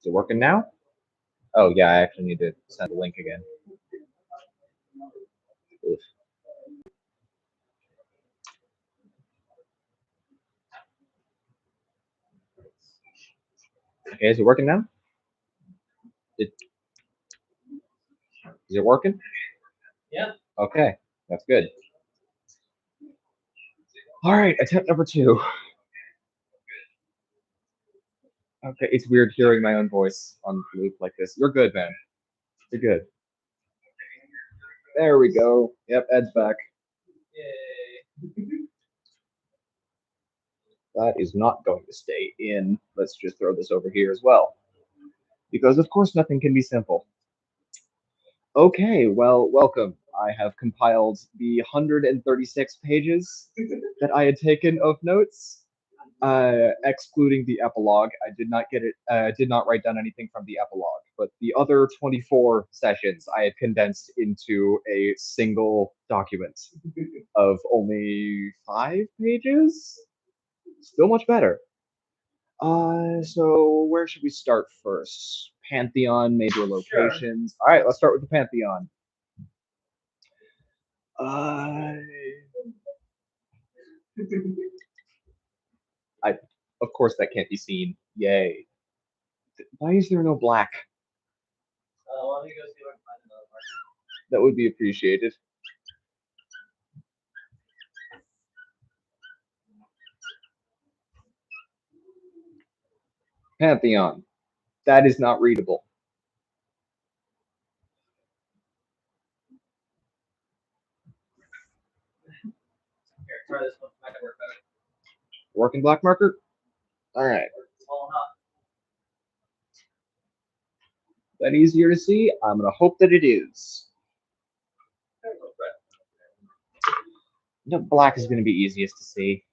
it working now? Oh yeah, I actually need to send a link again. Oof. Okay, is it working now? Is it working? Yeah. Okay, that's good. All right, attempt number 2. Okay, it's weird hearing my own voice on loop like this. You're good, man. You're good. There we go. Yep, Ed's back. Yay. That is not going to stay in. Let's just throw this over here as well. Because of course nothing can be simple. Okay, well, welcome. I have compiled the 136 pages that I had taken of notes, excluding the epilogue. I did not get it. Did not write down anything from the epilogue, but the other 24 sessions I had condensed into a single document of only 5 pages. Still much better. So where should we start first? Pantheon, major locations. Sure. All right, let's start with the Pantheon. Of course, that can't be seen. Yay. Why is there no black? Let me go see if I can find another marker. That would be appreciated. Pantheon. That is not readable. Here, try this one. Might work better. Working black marker? All right. Small enough. That easier to see? I'm going to hope that it is. No, black is going to be easiest to see.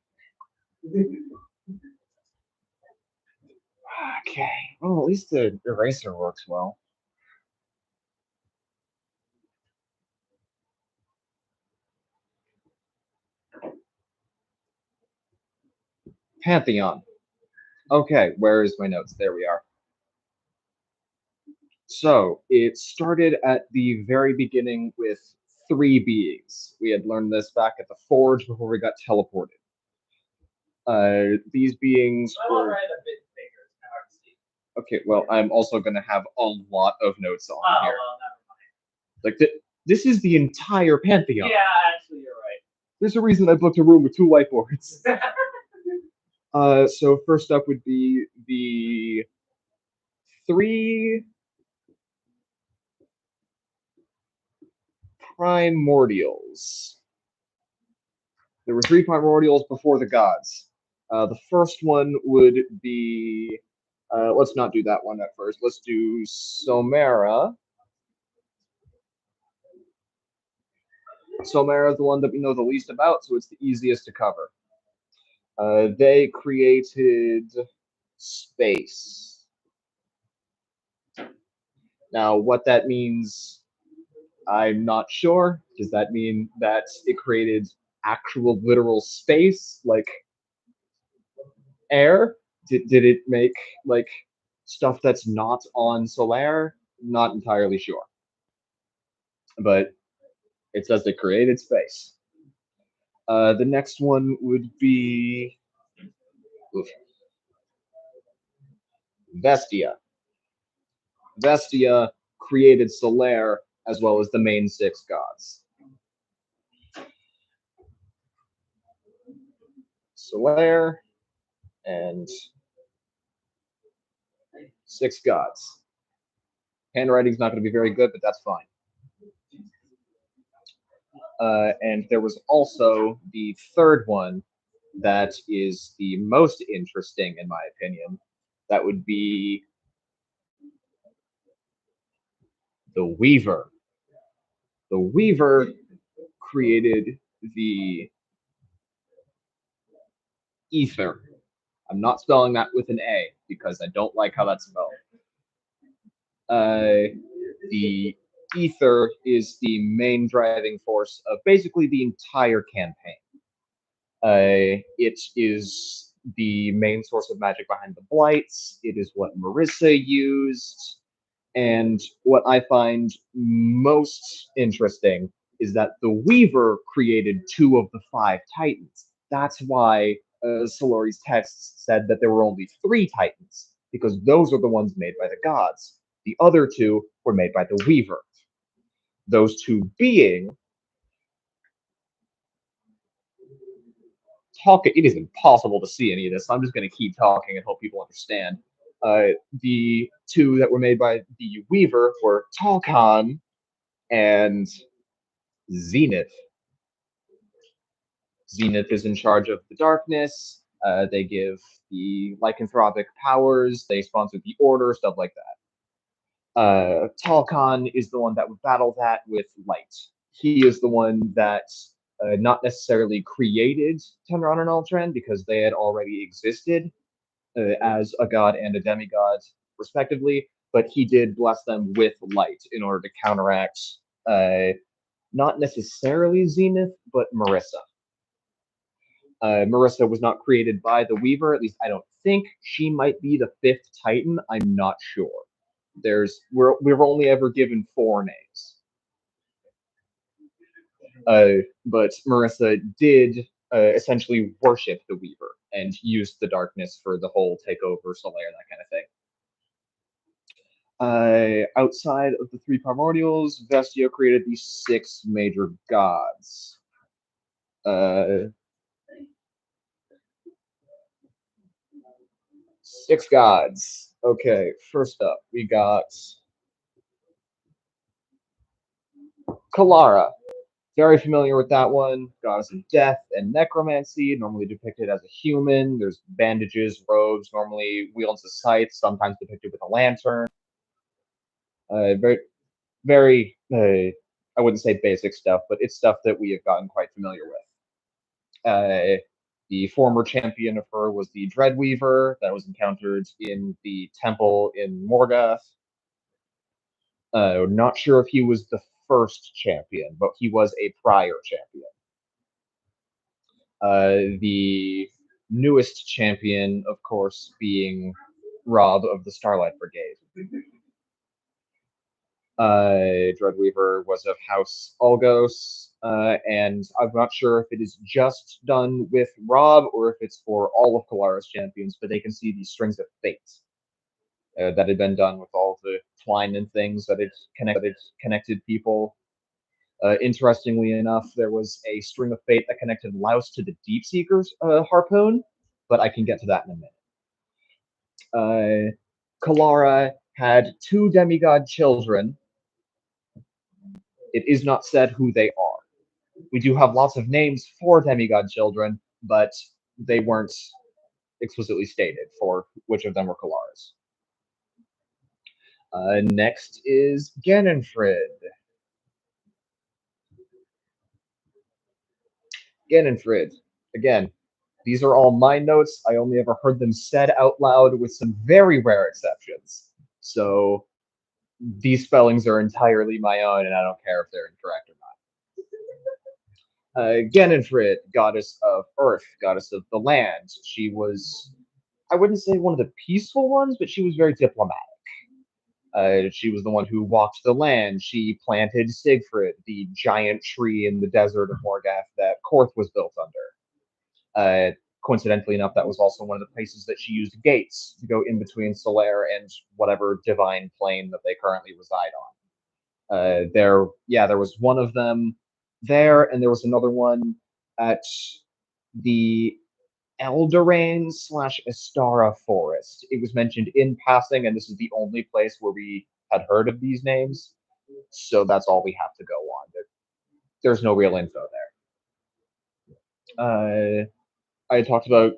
Okay. Well, at least the eraser works well. Pantheon. Okay, where is my notes? There we are. So it started at the very beginning with 3 beings. We had learned this back at the Forge before we got teleported. These beings I'll were... write a bit bigger. It's kind of hard to see. Okay, well, I'm also going to have a lot of notes on here. Well, never mind. Like, this is the entire Pantheon. Yeah, actually, you're right. There's a reason I booked a room with 2 whiteboards. So first up would be the 3 primordials. There were 3 primordials before the gods. The first one would be, let's not do that one at first. Let's do Somera. Somera is the one that we know the least about, so it's the easiest to cover. They created space. Now, what that means, I'm not sure. Does that mean that it created actual literal space, like air? Did it make like stuff that's not on Solaire? Not entirely sure. But it says they created space. The next one would be Vestia. Vestia created Solaire as well as the main 6 gods. Solaire and 6 gods. Handwriting's not going to be very good, but that's fine. And there was also the third one that is the most interesting, in my opinion. That would be the Weaver. The Weaver created the Ether. I'm not spelling that with an A because I don't like how that's spelled. The Ether is the main driving force of basically the entire campaign. It is the main source of magic behind the blights. It is what Marissa used. And what I find most interesting is that the Weaver created two of the five Titans. That's why Solori's texts said that there were only three Titans, because those are the ones made by the gods. The other two were made by the Weaver. Those two being it is impossible to see any of this, so I'm just going to keep talking and hope people understand. The two that were made by the Weaver were Talcon and Zenith. Zenith is in charge of the darkness. They give the lycanthropic powers. They sponsor the order, stuff like that. Talcon is the one that would battle that with light. He is the one that not necessarily created Tenron and Ultran because they had already existed as a god and a demigod, respectively, but he did bless them with light in order to counteract not necessarily Zenith, but Marissa. Marissa was not created by the Weaver, at least I don't think. She might be the fifth Titan, I'm not sure. We're only ever given four names. But Marissa did essentially worship the Weaver and used the darkness for the whole takeover, Solaire, that kind of thing. Outside of the three primordials, Vestio created the six major gods. Six gods. Okay, first up, we got Kalara. Very familiar with that one. Goddess of death and necromancy, normally depicted as a human. There's bandages, robes, normally wields a scythe, sometimes depicted with a lantern. Very, very, I wouldn't say basic stuff, but it's stuff that we have gotten quite familiar with. The former champion of her was the Dreadweaver that was encountered in the temple in Morgoth. Not sure if he was the first champion, but he was a prior champion. The newest champion, of course, being Rob of the Starlight Brigade. Dreadweaver was of House Olgos, and I'm not sure if it is just done with Rob or if it's for all of Kalara's champions, but they can see these strings of fate that had been done with all the twine and things that it connected people. Interestingly enough, there was a string of fate that connected Laos to the Deep Seeker's harpoon, but I can get to that in a minute. Kalara had two demigod children. It is not said who they are. We do have lots of names for demigod children, but they weren't explicitly stated for which of them were Kalara's. Next is Ganonfrid. Ganonfrid. Again, these are all my notes. I only ever heard them said out loud with some very rare exceptions. So these spellings are entirely my own, and I don't care if they're incorrect or not. Ganonfrid, goddess of earth, goddess of the land. She was, I wouldn't say one of the peaceful ones, but she was very diplomatic. She was the one who walked the land. She planted Siegfried, the giant tree in the desert of Morgoth that Korth was built under. Coincidentally enough, that was also one of the places that she used gates to go in between Solaire and whatever divine plane that they currently reside on. There was one of them there, and there was another one at the Eldorain / Astara Forest. It was mentioned in passing, and this is the only place where we had heard of these names, so that's all we have to go on. There's no real info there. I talked about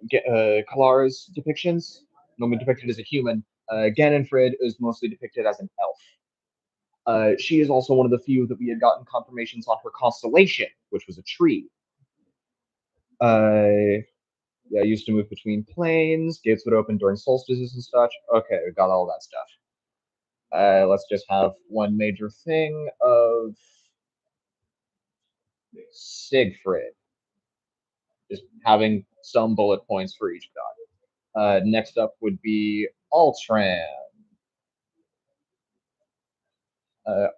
Kalara's depictions, normally depicted as a human. Ganonfrid is mostly depicted as an elf. She is also one of the few that we had gotten confirmations on her constellation, which was a tree. Yeah, I used to move between planes. Gates would open during solstices and such. Okay, we got all that stuff. Let's just have one major thing of Siegfried. Just having some bullet points for each god. Next up would be Altran.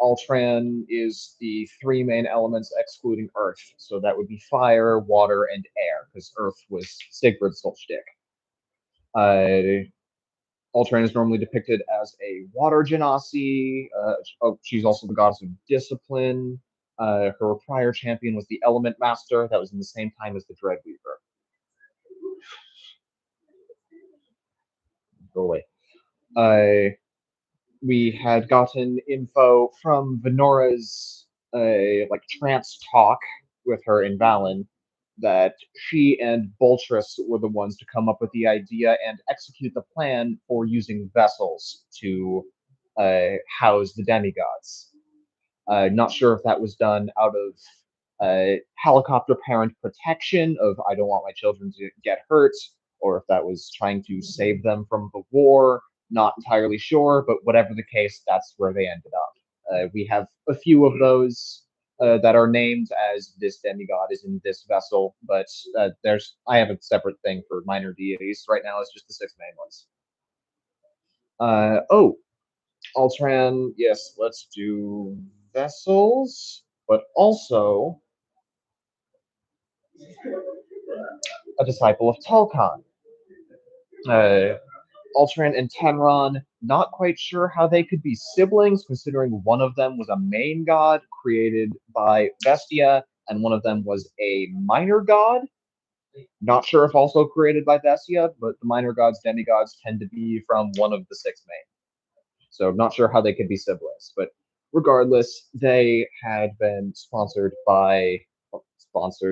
Altran is the three main elements excluding Earth, so that would be fire, water, and air, because Earth was Sigurd's sole shtick. Altran is normally depicted as a water genasi. She's also the goddess of discipline. Her prior champion was the Element Master. That was in the same time as the Dreadweaver. Go away. We had gotten info from Venora's like trance talk with her in Valen that she and Boltrus were the ones to come up with the idea and execute the plan for using vessels to house the demigods. Not sure if that was done out of helicopter parent protection of I don't want my children to get hurt, or if that was trying to save them from the war. Not entirely sure, but whatever the case, that's where they ended up. We have a few of those that are named as this demigod is in this vessel, but I have a separate thing for minor deities. Right now, it's just the six main ones. Oh, Altran, yes, let's do vessels, but also a disciple of Talcon. Uh, Altran and Tenron, not quite sure how they could be siblings, considering one of them was a main god created by Vestia, and one of them was a minor god. Not sure if also created by Vestia, but the minor gods, demigods, tend to be from one of the six main. So not sure how they could be siblings, but regardless, they had been sponsored by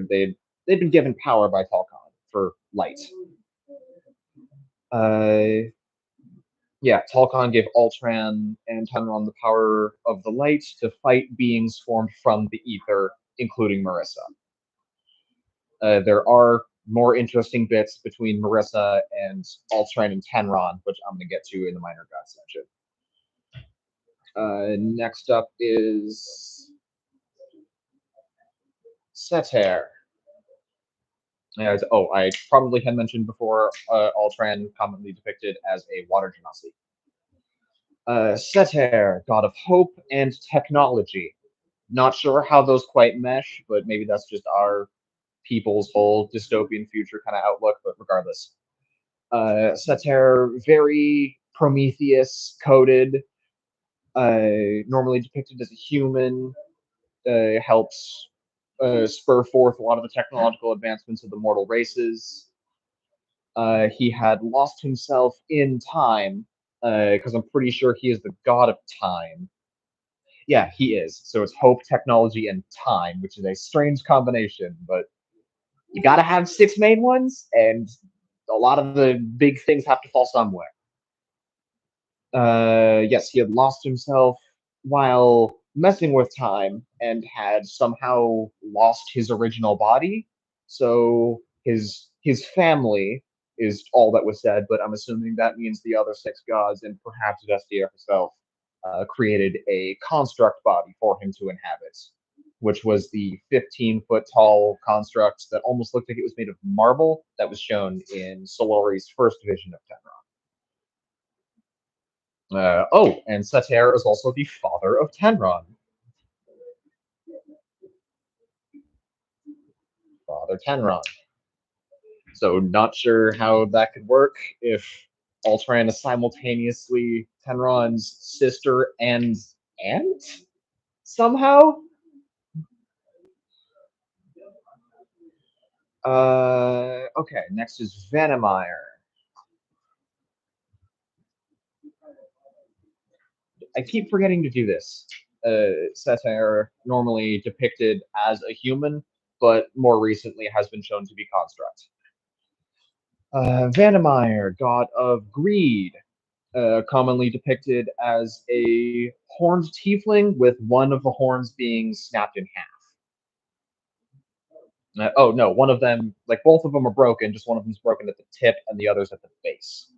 they'd been given power by Talcon for light. Yeah, Talcon gave Altran and Tenron the power of the light to fight beings formed from the ether, including Marissa. There are more interesting bits between Marissa and Altran and Tenron, which I'm going to get to in the minor god section. Next up is Seter. I probably had mentioned before, Altran commonly depicted as a water genasi. Seter, god of hope and technology. Not sure how those quite mesh, but maybe that's just our people's whole dystopian future kind of outlook, but regardless. Seter, very Prometheus coded, normally depicted as a human, helps spur forth a lot of the technological advancements of the mortal races. He had lost himself in time, because I'm pretty sure he is the god of time. Yeah, he is. So it's hope, technology, and time, which is a strange combination, but you gotta have six main ones, and a lot of the big things have to fall somewhere. Yes, he had lost himself while messing with time and had somehow lost his original body. So his family is all that was said, but I'm assuming that means the other six gods and perhaps Vestia herself created a construct body for him to inhabit, which was the 15-foot tall construct that almost looked like it was made of marble that was shown in Solori's first vision of Tenra. And Seter is also the father of Tenron. Father Tenron. So not sure how that could work if Altran is simultaneously Tenron's sister and aunt somehow. Okay, next is Vanamire. I keep forgetting to do this. Seter normally depicted as a human, but more recently has been shown to be construct. Vanamire, god of greed, commonly depicted as a horned tiefling with one of the horns being snapped in half. Oh no, one of them, like both of them are broken, just one of them's broken at the tip and the other's at the base.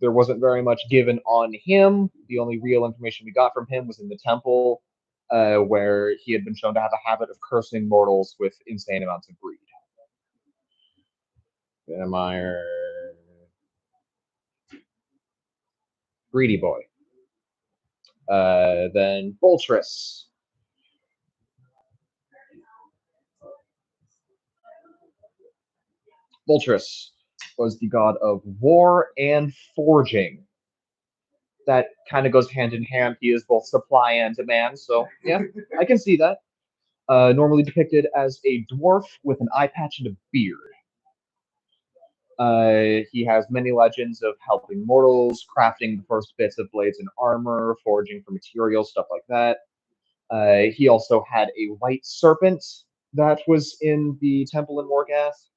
There wasn't very much given on him. The only real information we got from him was in the temple, where he had been shown to have a habit of cursing mortals with insane amounts of greed. Venomire. Greedy Boy. Then Boltrus. Boltrus was the god of war and forging. That kind of goes hand in hand. He is both supply and demand, so yeah, I can see that. Normally depicted as a dwarf with an eye patch and a beard. He has many legends of helping mortals, crafting the first bits of blades and armor, foraging for materials, stuff like that. He also had a white serpent that was in the temple in Morgath.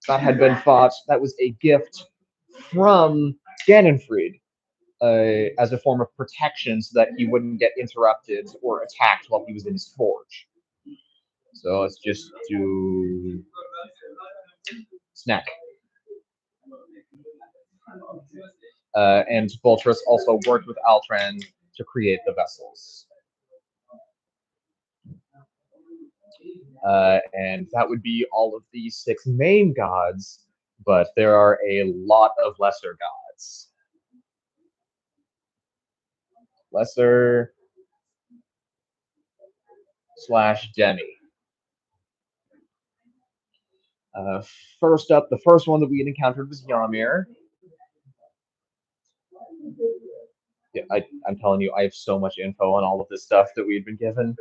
That had been fought. That was a gift from Ganonfried as a form of protection so that he wouldn't get interrupted or attacked while he was in his forge. So let's just do snack. And Boltrus also worked with Altran to create the vessels. And that would be all of the 6 main gods, but there are a lot of lesser gods. Lesser / demi. First up, the first one that we had encountered was Ymir. Yeah, I'm telling you, I have so much info on all of this stuff that we had been given.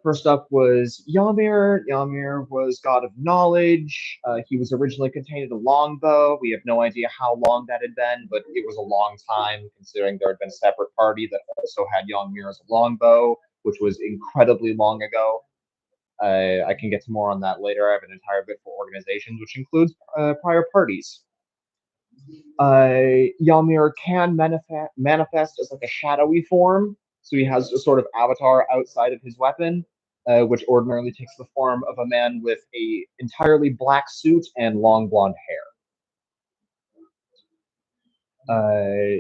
First up was Ymir. Ymir was god of knowledge. He was originally contained in a longbow. We have no idea how long that had been, but it was a long time, considering there had been a separate party that also had Ymir as a longbow, which was incredibly long ago. I can get to more on that later. I have an entire bit for organizations, which includes prior parties. Ymir can manifest as like a shadowy form, so he has a sort of avatar outside of his weapon, which ordinarily takes the form of a man with a entirely black suit and long blonde hair.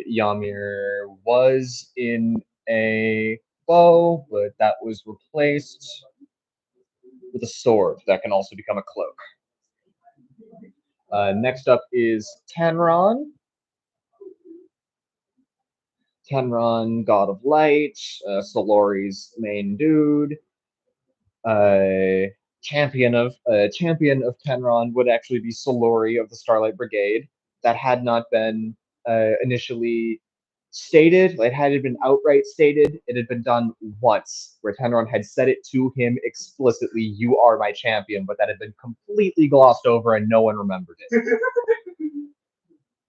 Ymir was in a bow, but that was replaced with a sword that can also become a cloak. Next up is Tanron. Tenron, god of light, Solori's main dude. Champion of Tenron would actually be Solori of the Starlight Brigade. That had not been initially stated. It had been outright stated. It had been done once, where Tenron had said it to him explicitly, "You are my champion," but that had been completely glossed over and no one remembered it.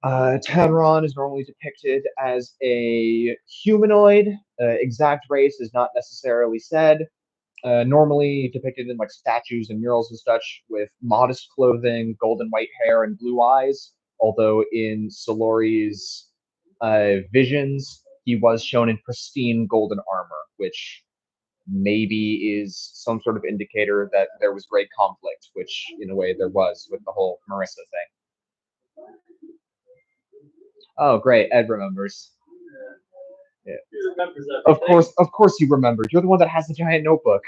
Tenron is normally depicted as a humanoid. Exact race is not necessarily said. Normally depicted in like statues and murals and such, with modest clothing, golden white hair, and blue eyes. Although in Solori's visions, he was shown in pristine golden armor, which maybe is some sort of indicator that there was great conflict, which in a way there was with the whole Marissa thing. Oh, great! Ed remembers. Yeah. He remembers everything. Of course, you remembered. You're the one that has the giant notebook.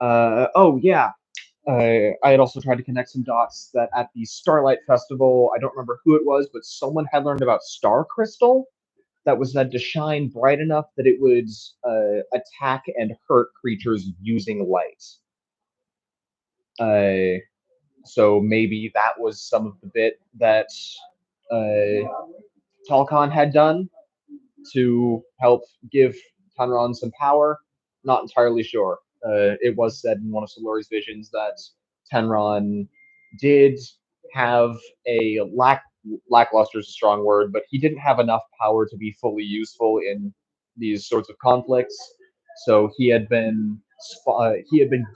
Oh yeah. I had also tried to connect some dots that at the Starlight Festival, I don't remember who it was, but someone had learned about Star Crystal that was said to shine bright enough that it would attack and hurt creatures using light. So maybe that was some of the bit that Talcon had done to help give Tanron some power. Not entirely sure. It was said in one of Solori's visions that Tenron did have a lackluster is a strong word, but he didn't have enough power to be fully useful in these sorts of conflicts. So he had been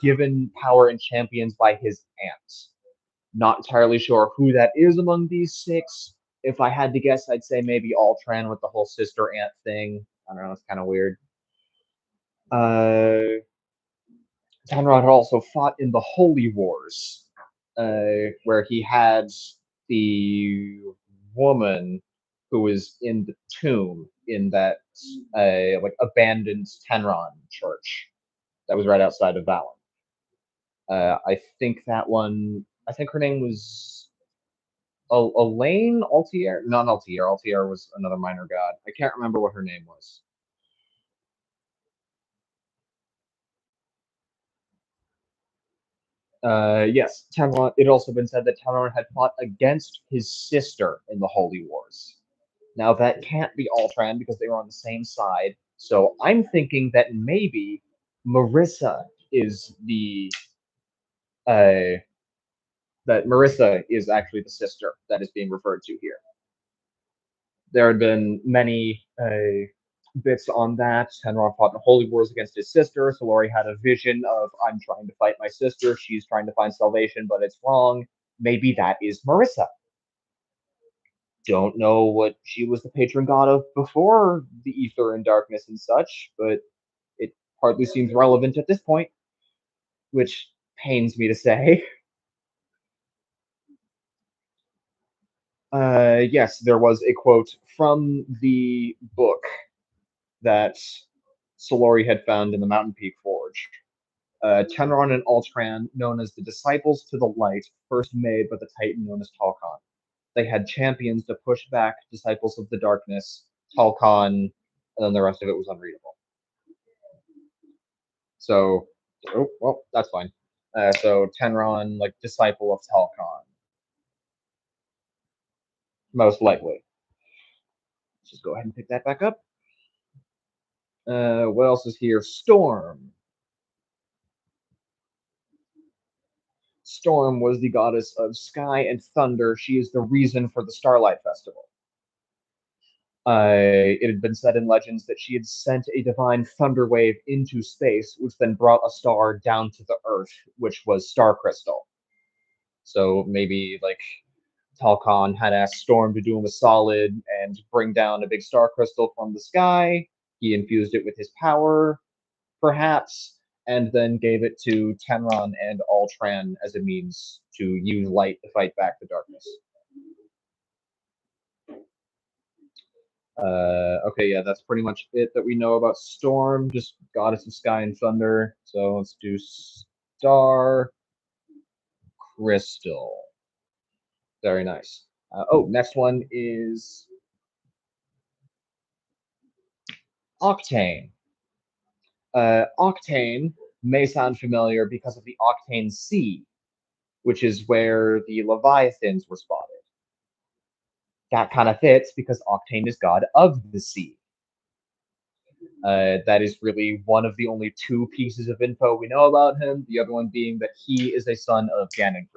given power and champions by his aunt. Not entirely sure who that is among these 6. If I had to guess, I'd say maybe Altran with the whole sister aunt thing. I don't know, it's kind of weird. Tanrod also fought in the Holy Wars, where he had the woman who was in the tomb in that like abandoned Tenron church that was right outside of Valen. I think that one. I think her name was Elaine Altier. Not Altier. Altier was another minor god. I can't remember what her name was. Yes, Tamlin. It had also been said that Tamlin had fought against his sister in the Holy Wars. Now that can't be Altran because they were on the same side. So I'm thinking that maybe Marissa is the uh, that Marissa is actually the sister that is being referred to here. There had been many bits on that. Tenron fought in holy wars against his sister, so Laurie had a vision of I'm trying to fight my sister, she's trying to find salvation, but it's wrong. Maybe that is Marissa. Don't know what she was the patron god of before the ether and darkness and such, but it hardly seems relevant at this point, which pains me to say. Yes, there was a quote from the book that Solori had found in the Mountain Peak Forge. Tenron and Altran, known as the Disciples to the Light, first made by the Titan known as Talcon. They had champions to push back Disciples of the Darkness, Talcon, and then the rest of it was unreadable. So, oh, well, that's fine. So Tenron, like disciple of Talcon, most likely. Let's just go ahead and pick that back up. What else is here? Storm. Storm was the goddess of sky and thunder. She is the reason for the Starlight Festival. It had been said in legends that she had sent a divine thunder wave into space, which then brought a star down to the Earth, which was Star Crystal. So maybe like Talcon had asked Storm to do him a solid and bring down a big star crystal from the sky. He infused it with his power, perhaps, and then gave it to Tenron and Altran as a means to use light to fight back the darkness. Okay, yeah, that's pretty much it that we know about Storm, just goddess of sky and thunder. So let's do Star Crystal. Very nice. Oh, next one is Octane. Octane may sound familiar because of the Octane Sea, which is where the Leviathans were spotted. That kind of fits because Octane is god of the sea. That is really one of the only two pieces of info we know about him, the other one being that he is a son of Ganondorf.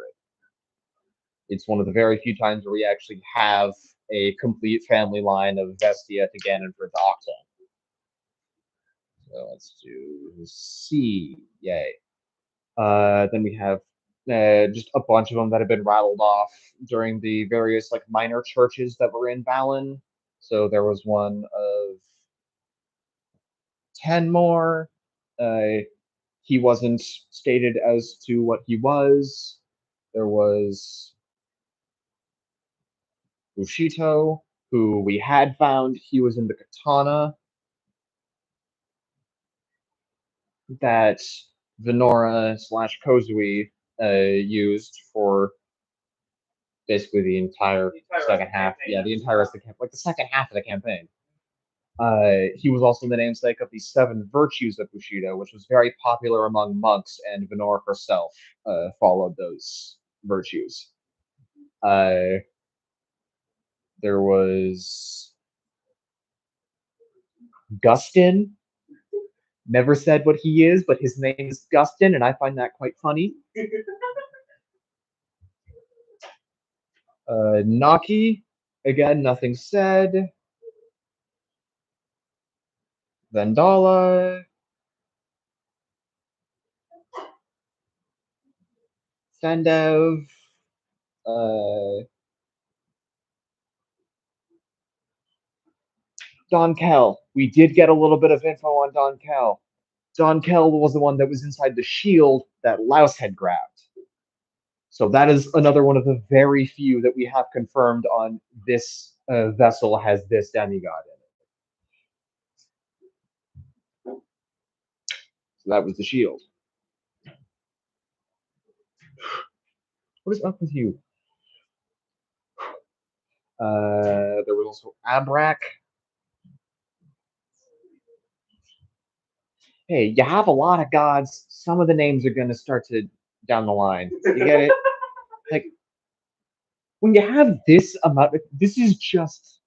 It's one of the very few times where we actually have a complete family line of Vestia to Ganondorf to Octane. So let's do C. Yay. Then we have just a bunch of them that have been rattled off during the various like minor churches that were in Balin. So there was one of 10 more. He wasn't stated as to what he was. There was Bushito, who we had found. He was in the katana that Venora slash Kozui used for basically the entire second half. Yeah, the entire rest of the campaign, like the second half of the campaign. He was also the namesake of the seven virtues of Bushido, which was very popular among monks, and Venora herself followed those virtues. There was Gustin. Never said what he is, but his name is Gustin, and I find that quite funny. Naki, again, nothing said. Vendala, Sendev, Don Kell. We did get a little bit of info on Don Kell. Don Kell was the one that was inside the shield that Laos had grabbed. So that is another one of the very few that we have confirmed on this vessel has this demigod in it. So that was the shield. What is up with you? There was also Abrak. Hey, you have a lot of gods. Some of the names are gonna start to down the line. You get it? Like when you have this amount, this is just.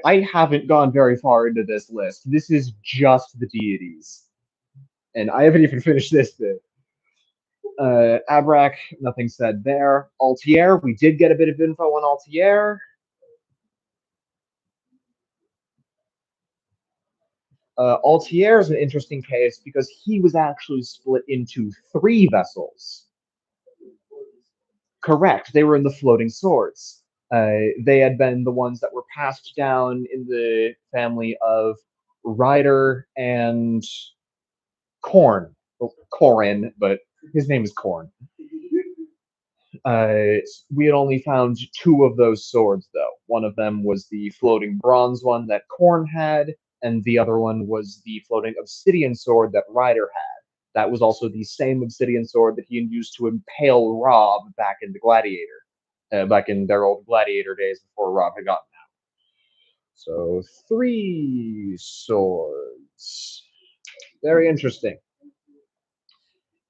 I haven't gone very far into this list. This is just the deities, and I haven't even finished this bit. Abrak, nothing said there. Altier, we did get a bit of info on Altier. Altier is an interesting case because he was actually split into three vessels. Correct, they were in the floating swords. They had been the ones that were passed down in the family of Ryder and Corn. Well, Corin, but his name is Corn. We had only found two of those swords, though. One of them was the floating bronze one that Korn had, and the other one was the floating obsidian sword that Ryder had. That was also the same obsidian sword that he had used to impale Rob back in the Gladiator, back in their old Gladiator days before Rob had gotten out. So, three swords. Very interesting.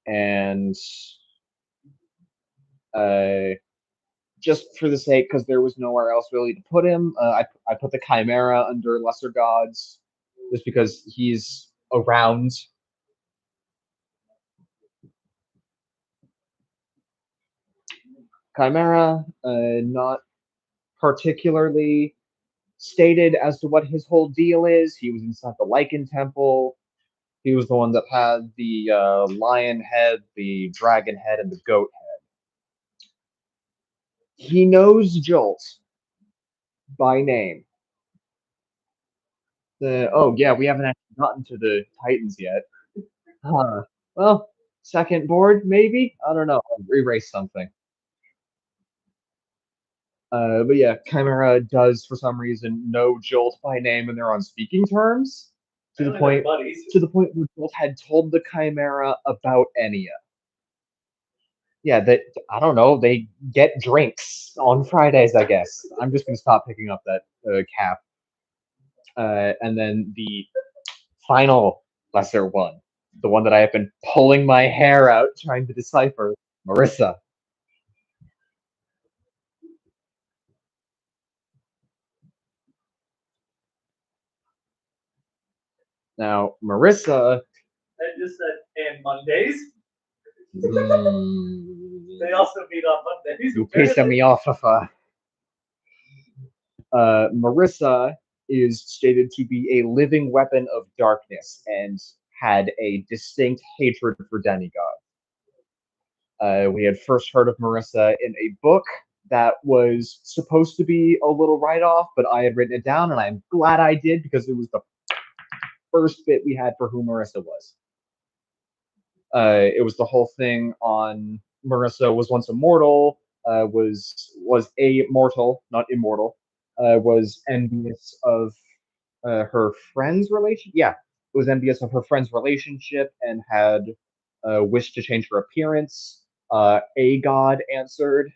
And uh, just for the sake, because there was nowhere else really to put him, I put the Chimera under Lesser Gods, just because he's around. Chimera, not particularly stated as to what his whole deal is. He was inside the Lycan Temple. He was the one that had the lion head, the dragon head, and the goat head. He knows Jolt by name. Oh yeah, we haven't actually gotten to the Titans yet. Huh. Well, second board, maybe? I don't know. I'll erase something. But yeah, Chimera does, for some reason, know Jolt by name and they're on speaking terms. To the point where Jolt had told the Chimera about Enya. Yeah, that I don't know. They get drinks on Fridays, I guess. I'm just gonna stop picking up that cap. And then the final lesser one, the one that I have been pulling my hair out trying to decipher, Marissa. Now, Marissa. I just said, and Mondays. Mm, They also meet on Mondays. you pissing me off, Marissa is stated to be a living weapon of darkness and had a distinct hatred for demigods. We had first heard of Marissa in a book that was supposed to be a little write off, but I had written it down, and I'm glad I did because it was the first bit we had for who Marissa was. It was the whole thing on Marissa was once immortal, was a mortal, not immortal, was envious of her friend's relation. Yeah, was envious of her friend's relationship and had wished to change her appearance. A god answered,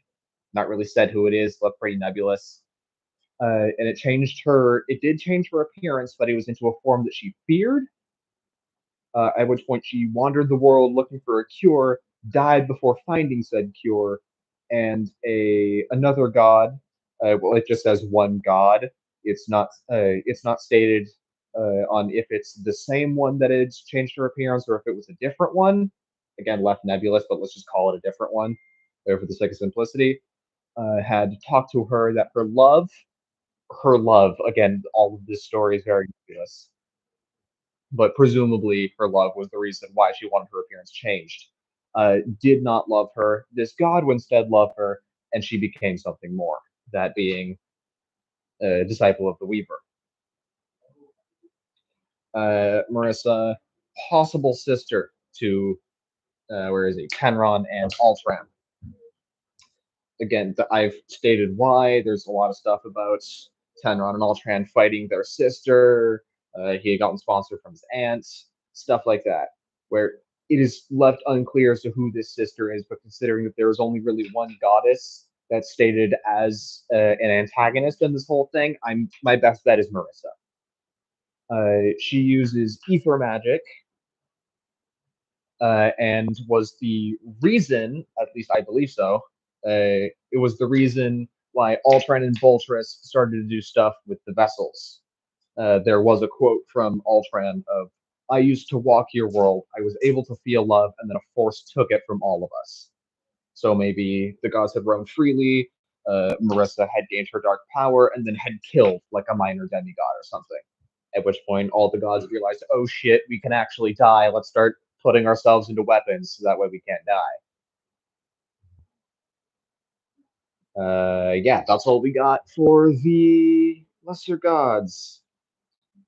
not really said who it is, looked pretty nebulous. And it changed her. It did change her appearance, but it was into a form that she feared. At which point she wandered the world looking for a cure, died before finding said cure, and another god. Well, it just says one god. It's not stated on if it's the same one that had changed her appearance or if it was a different one. Again, left nebulous, but let's just call it a different one, for the sake of simplicity. Had talked to her that her love. Again, all of this story is very nebulous, but presumably her love was the reason why she wanted her appearance changed. Did not love her. This god would instead love her, and she became something more. That being a disciple of the Weaver. Marissa, possible sister to where is he? Kenron and Altram. Again, I've stated why. There's a lot of stuff about Tenron and Altran fighting their sister. He had gotten sponsored from his aunt, stuff like that. Where it is left unclear as to who this sister is, but considering that there is only really one goddess that's stated as an antagonist in this whole thing, my best bet is Marissa. She uses ether magic, and was the reason, at least I believe so, it was the reason why Ultron and Voltress started to do stuff with the vessels. There was a quote from Ultron of, "I used to walk your world. I was able to feel love, and then a force took it from all of us." So maybe the gods had roamed freely, Marissa had gained her dark power, and then had killed like a minor demigod or something. At which point, all the gods realized, "Oh shit, we can actually die. Let's start putting ourselves into weapons so that way we can't die." Yeah, that's all we got for the lesser gods.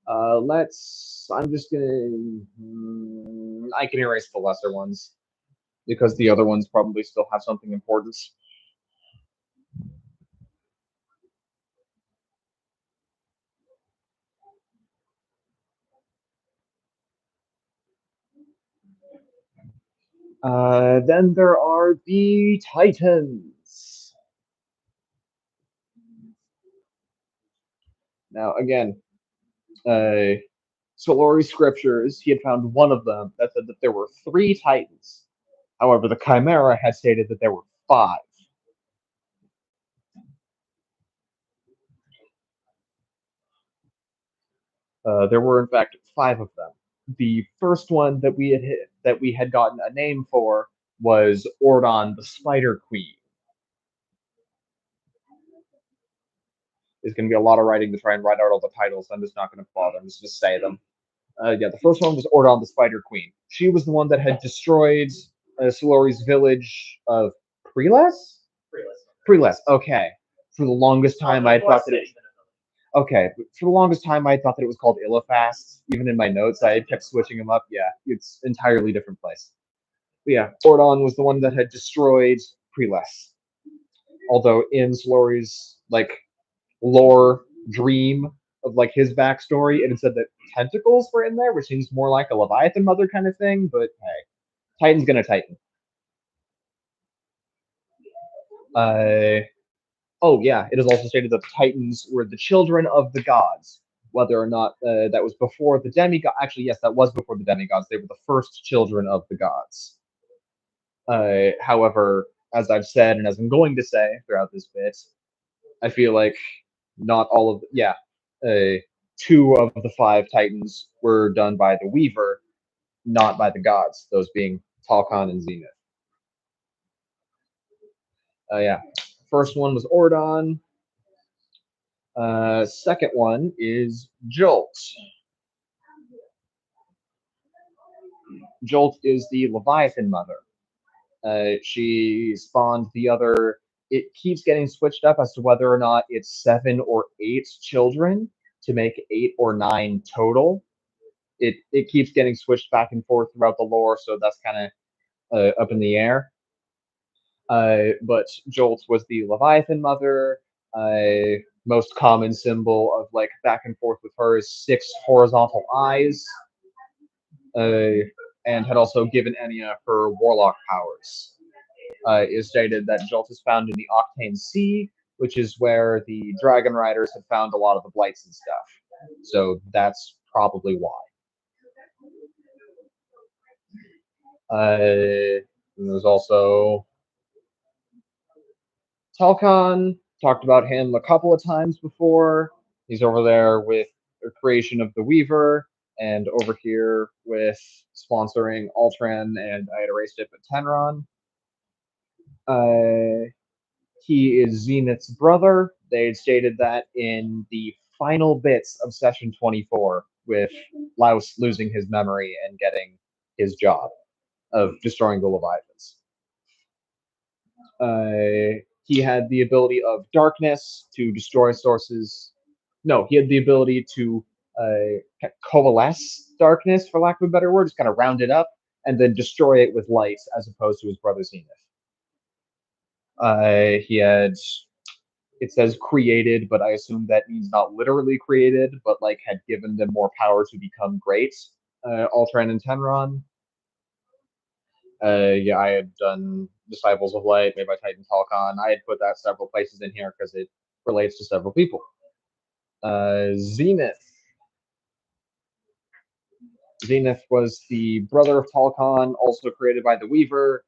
Let's. I'm just gonna. I can erase the lesser ones because the other ones probably still have something important. Then there are the Titans. Now, again, uh, Solori's scriptures, he had found one of them that said that there were three Titans. However, the Chimera had stated that there were five. There were, in fact, five of them. The first one that we had gotten a name for was Ordon, the Spider Queen. There's going to be a lot of writing to try and write out all the titles. I'm just not going to bother. I'm just going to say them. Yeah, the first one was Ordon, the Spider Queen. She was the one that had destroyed Solori's village of Preles? Preles, okay. For the longest time, I thought that it. Okay, for the longest time, I thought that it was called Illifast. Even in my notes, I kept switching them up. Yeah, it's entirely different place. But yeah, Ordon was the one that had destroyed Preles. Although in Slori's like lore dream of like his backstory, it had said that tentacles were in there, which seems more like a Leviathan mother kind of thing. But hey, Titan's gonna Titan. Uh, oh yeah, it is also stated that the Titans were the children of the gods. Whether or not that was before the demigod, actually yes, that was before the demigods. They were the first children of the gods. However, as I've said and as I'm going to say throughout this bit, I feel like not all of two of the five Titans were done by the Weaver, not by the gods. Those being Talcon and Zenith. Yeah, first one was Ordon. Second one is Jolt. Jolt is the Leviathan mother. She spawned the other. It keeps getting switched up as to whether or not it's 7 or 8 children to make 8 or 9 total. It keeps getting switched back and forth throughout the lore, so that's kind of up in the air. But Jolt was the Leviathan mother. Most common symbol of like back and forth with her is 6 horizontal eyes, and had also given Enya her warlock powers. Is stated that Jolt is found in the Octane Sea, which is where the Dragon Riders had found a lot of the blights and stuff. So that's probably why. There's also Talcon. Talked about him a couple of times before. He's over there with the creation of the Weaver, and over here with sponsoring Ultron, and I had erased it, but Tenron. He is Zenith's brother. They had stated that in the final bits of Session 24, with Laos losing his memory and getting his job of destroying the Leviathans. He had the ability of darkness to destroy sources. No, he had the ability to coalesce darkness, for lack of a better word, just kind of round it up and then destroy it with light, as opposed to his brother Zenith. He had, it says created, but I assume that means not literally created, but like had given them more power to become great. Ultron and Tenron. Yeah, I had done Disciples of Light made by Titan Talcon. I had put that several places in here because it relates to several people. Zenith. Zenith was the brother of Talcon, also created by the Weaver,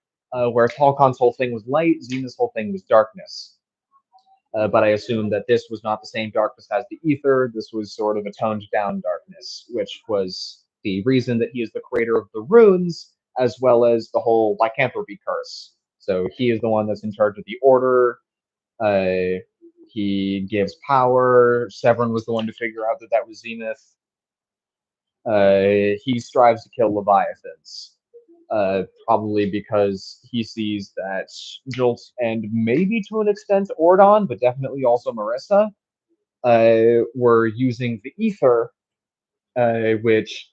where Talcon's whole thing was light, Zenith's whole thing was darkness. But I assume that this was not the same darkness as the Ether. This was sort of a toned down darkness, which was the reason that he is the creator of the runes, as well as the whole lycanthropy curse. So he is the one that's in charge of the order. Uh, he gives power. Severin was the one to figure out that that was Zenith. He strives to kill Leviathans. Probably because he sees that Jolt and maybe to an extent Ordon, but definitely also Marissa, were using the ether, which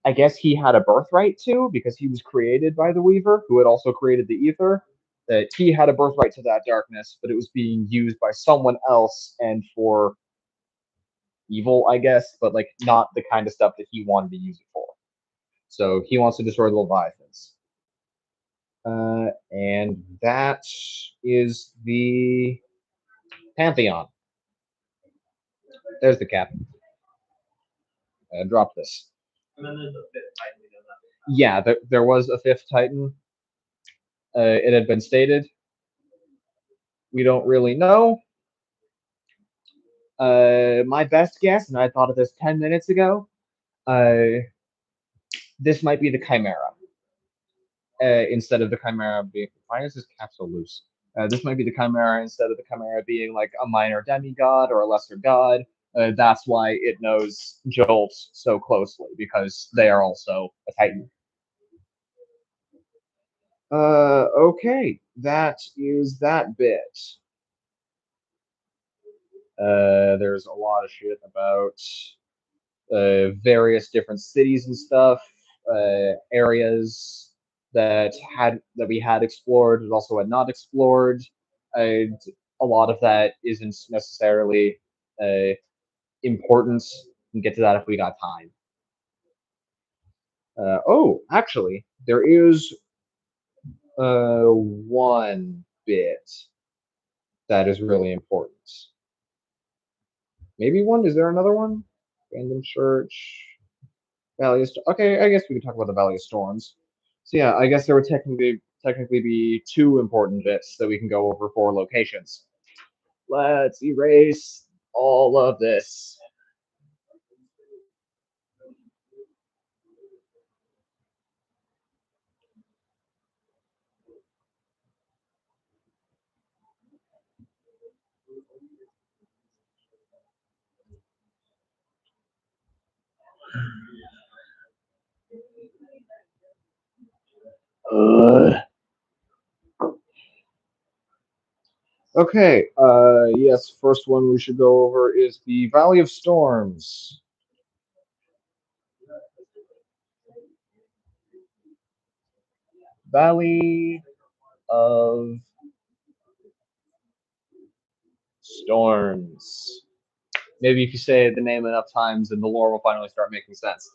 I guess he had a birthright to because he was created by the Weaver, who had also created the ether. That he had a birthright to that darkness, but it was being used by someone else and for evil, I guess, but like not the kind of stuff that he wanted to use it for. So he wants to destroy the Leviathans. And that is the Pantheon. There's the cap. Drop this. And then there's the fifth Titan we don't know. Yeah, there was a fifth Titan. It had been stated. We don't really know. My best guess, and I thought of this 10 minutes ago, this might be the Chimera. Instead of the Chimera being. Why is this cap so loose? This might be the Chimera instead of the Chimera being like a minor demigod or a lesser god. That's why it knows Jolt so closely, because they are also a Titan. Okay, that is that bit. There's a lot of shit about various different cities and stuff, areas that we had explored, but also had not explored. Uh, a lot of that isn't necessarily uh, important. We can get to that if we got time. Oh, actually, there is one bit that is really important. Maybe one. Is there another one? Random Church, Valley of Okay, I guess we could talk about the Valley of Storms. So yeah, I guess there would technically be two important bits that we can go over for locations. Let's erase all of this. Ugh. Okay, yes, first one we should go over is the Valley of Storms. Valley of Storms. Maybe if you say the name enough times, then the lore will finally start making sense.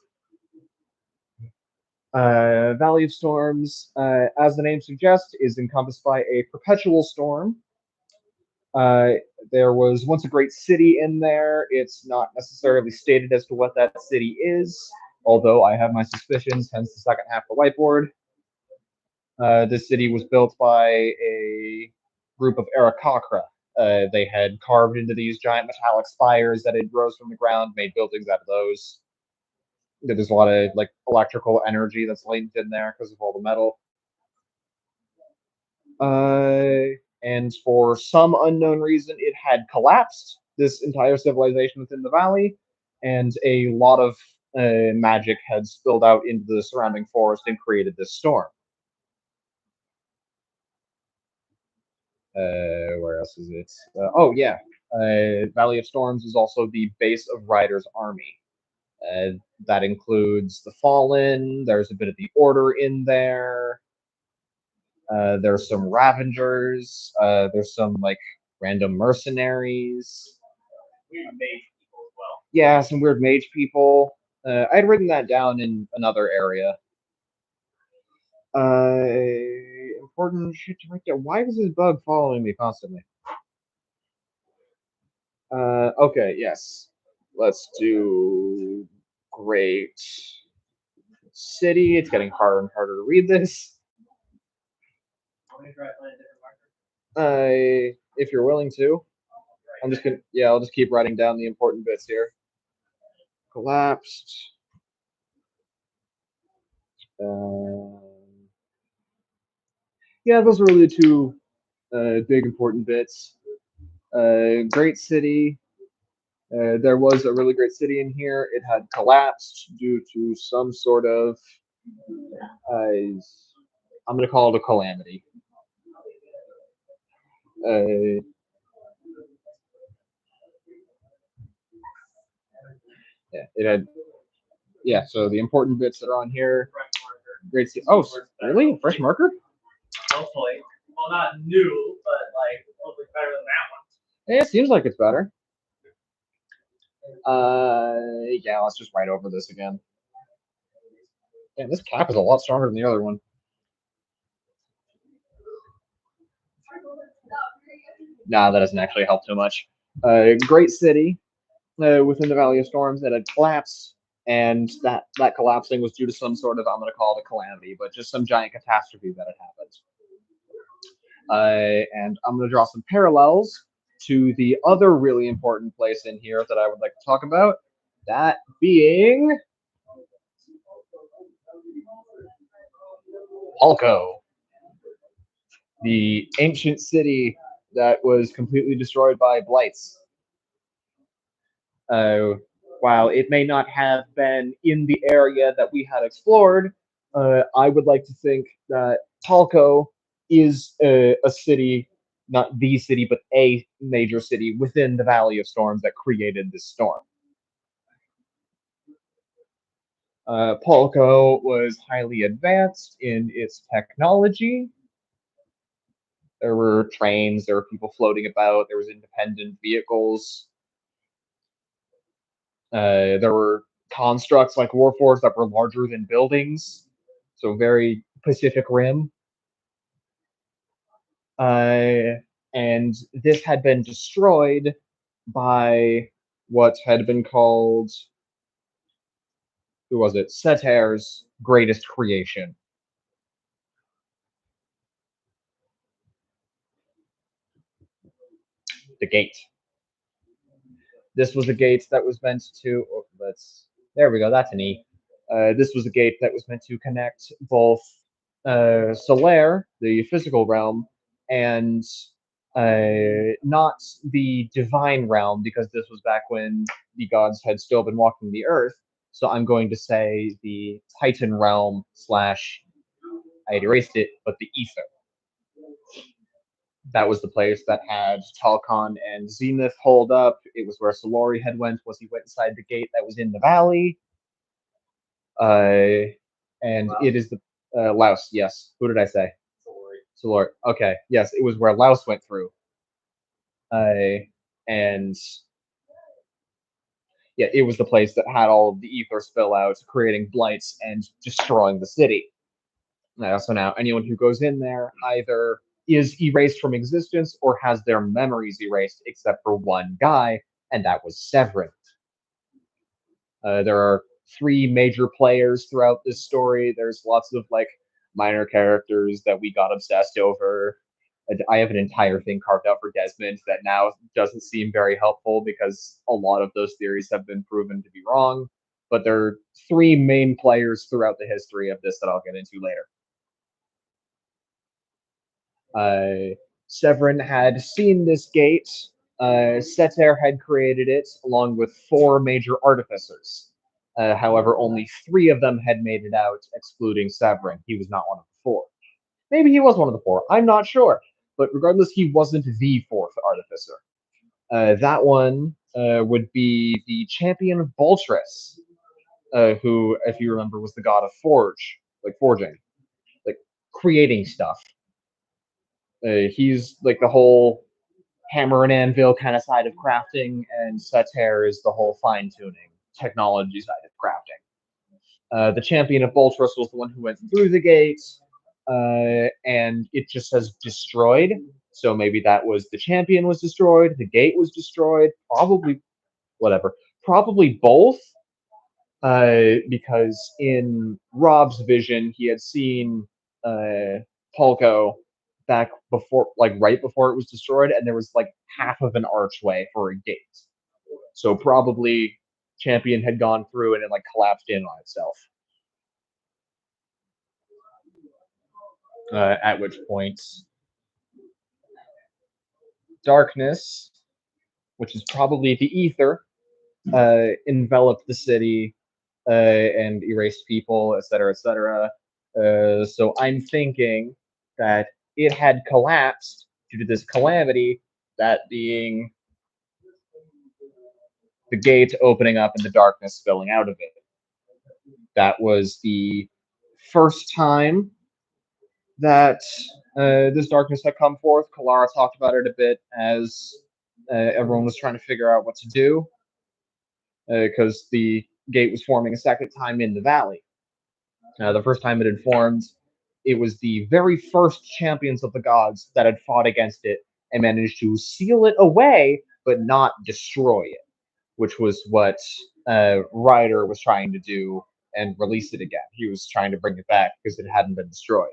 Valley of Storms, as the name suggests, is encompassed by a perpetual storm. Uh, there was once a great city in there. It's not necessarily stated as to what that city is, although I have my suspicions, hence the second half of the whiteboard. This city was built by a group of Arakakra. They had carved into these giant metallic spires that had rose from the ground, made buildings out of those. There's a lot of like electrical energy that's linked in there because of all the metal. And for some unknown reason, it had collapsed, this entire civilization within the valley, and a lot of magic had spilled out into the surrounding forest and created this storm. Where else is it? Oh, yeah. Valley of Storms is also the base of Ryder's army. That includes the Fallen, there's a bit of the Order in there. There's some Ravengers. There's some like random mercenaries. Weird mage people as well. Yeah, some weird mage people. I'd written that down in another area. Important shit to write down. Why is this bug following me constantly? Okay, yes. Let's do great city. It's getting harder and harder to read this. If you're willing to, I'm just gonna, yeah, I'll just keep writing down the important bits here. Collapsed. Um, yeah, those are really the two big important bits. Great city. There was a really great city in here. It had collapsed due to some sort of, I'm going to call it a calamity. Uh, yeah, it had. Yeah, so the important bits that are on here. Great city. Oh, really? Fresh marker? Hopefully. Well, not new, but like hopefully better than that one. Yeah, it seems like it's better. Yeah, let's just write over this again. Damn, this cap is a lot stronger than the other one. Nah, that doesn't actually help too much. Great city within the Valley of Storms that had collapsed, and that collapsing was due to some sort of, I'm going to call it a calamity, but just some giant catastrophe that had happened. And I'm going to draw some parallels to the other really important place in here that I would like to talk about. That being Polko, the ancient city that was completely destroyed by blights. Uh, while it may not have been in the area that we had explored, I would like to think that Talco is a city, not the city, but a major city within the Valley of Storms that created this storm. Polko was highly advanced in its technology. There were trains, there were people floating about, there was independent vehicles. There were constructs like warforged that were larger than buildings, so very Pacific Rim. And this had been destroyed by what had been called, who was it? Seter's greatest creation. The gate. This was a gate that was meant to. Oh, there we go. That's an E. This was a gate that was meant to connect both Solaire, the physical realm, and not the divine realm, because this was back when the gods had still been walking the earth. So I'm going to say the Titan realm slash. I had erased it, but the ether. That was the place that had Talcon and Zenith holed up. It was where Solori had went. Was he went inside the gate that was in the valley? And Laos? It is the Laos. Yes. Who did I say? Solori. Okay. Yes, it was where Laos went through. And yeah, it was the place that had all of the ether spill out, creating blights and destroying the city. So now anyone who goes in there either is erased from existence or has their memories erased, except for one guy, and that was Severin. There are three major players throughout this story. There's lots of like minor characters that we got obsessed over. I have an entire thing carved out for Desmond that now doesn't seem very helpful because a lot of those theories have been proven to be wrong. But there are three main players throughout the history of this that I'll get into later. Severin had seen this gate. Seter had created it along with four major artificers. However, only three of them had made it out, excluding Severin. He was not one of the four. Maybe he was one of the four. I'm not sure. But regardless, he wasn't the fourth artificer. That one would be the champion of Boltress, who, if you remember, was the god of forge, like forging, like creating stuff. He's like the whole hammer and anvil kind of side of crafting, and Seter is the whole fine tuning technology side of crafting. The champion of Boltress was the one who went through the gates. and it just says destroyed. So maybe that was the champion was destroyed, the gate was destroyed, probably whatever, probably both. Because in Rob's vision, he had seen Polko back before, like right before it was destroyed, and there was like half of an archway for a gate. So probably Champion had gone through and it like collapsed in on itself. At which point, darkness, which is probably the ether, enveloped the city and erased people, etc., etc. So I'm thinking that it had collapsed due to this calamity, that being the gate opening up and the darkness spilling out of it. That was the first time that this darkness had come forth. Kalara talked about it a bit as everyone was trying to figure out what to do because the gate was forming a second time in the valley. The first time it had formed, it was the very first champions of the gods that had fought against it and managed to seal it away, but not destroy it, which was what Ryder was trying to do and release it again. He was trying to bring it back because it hadn't been destroyed.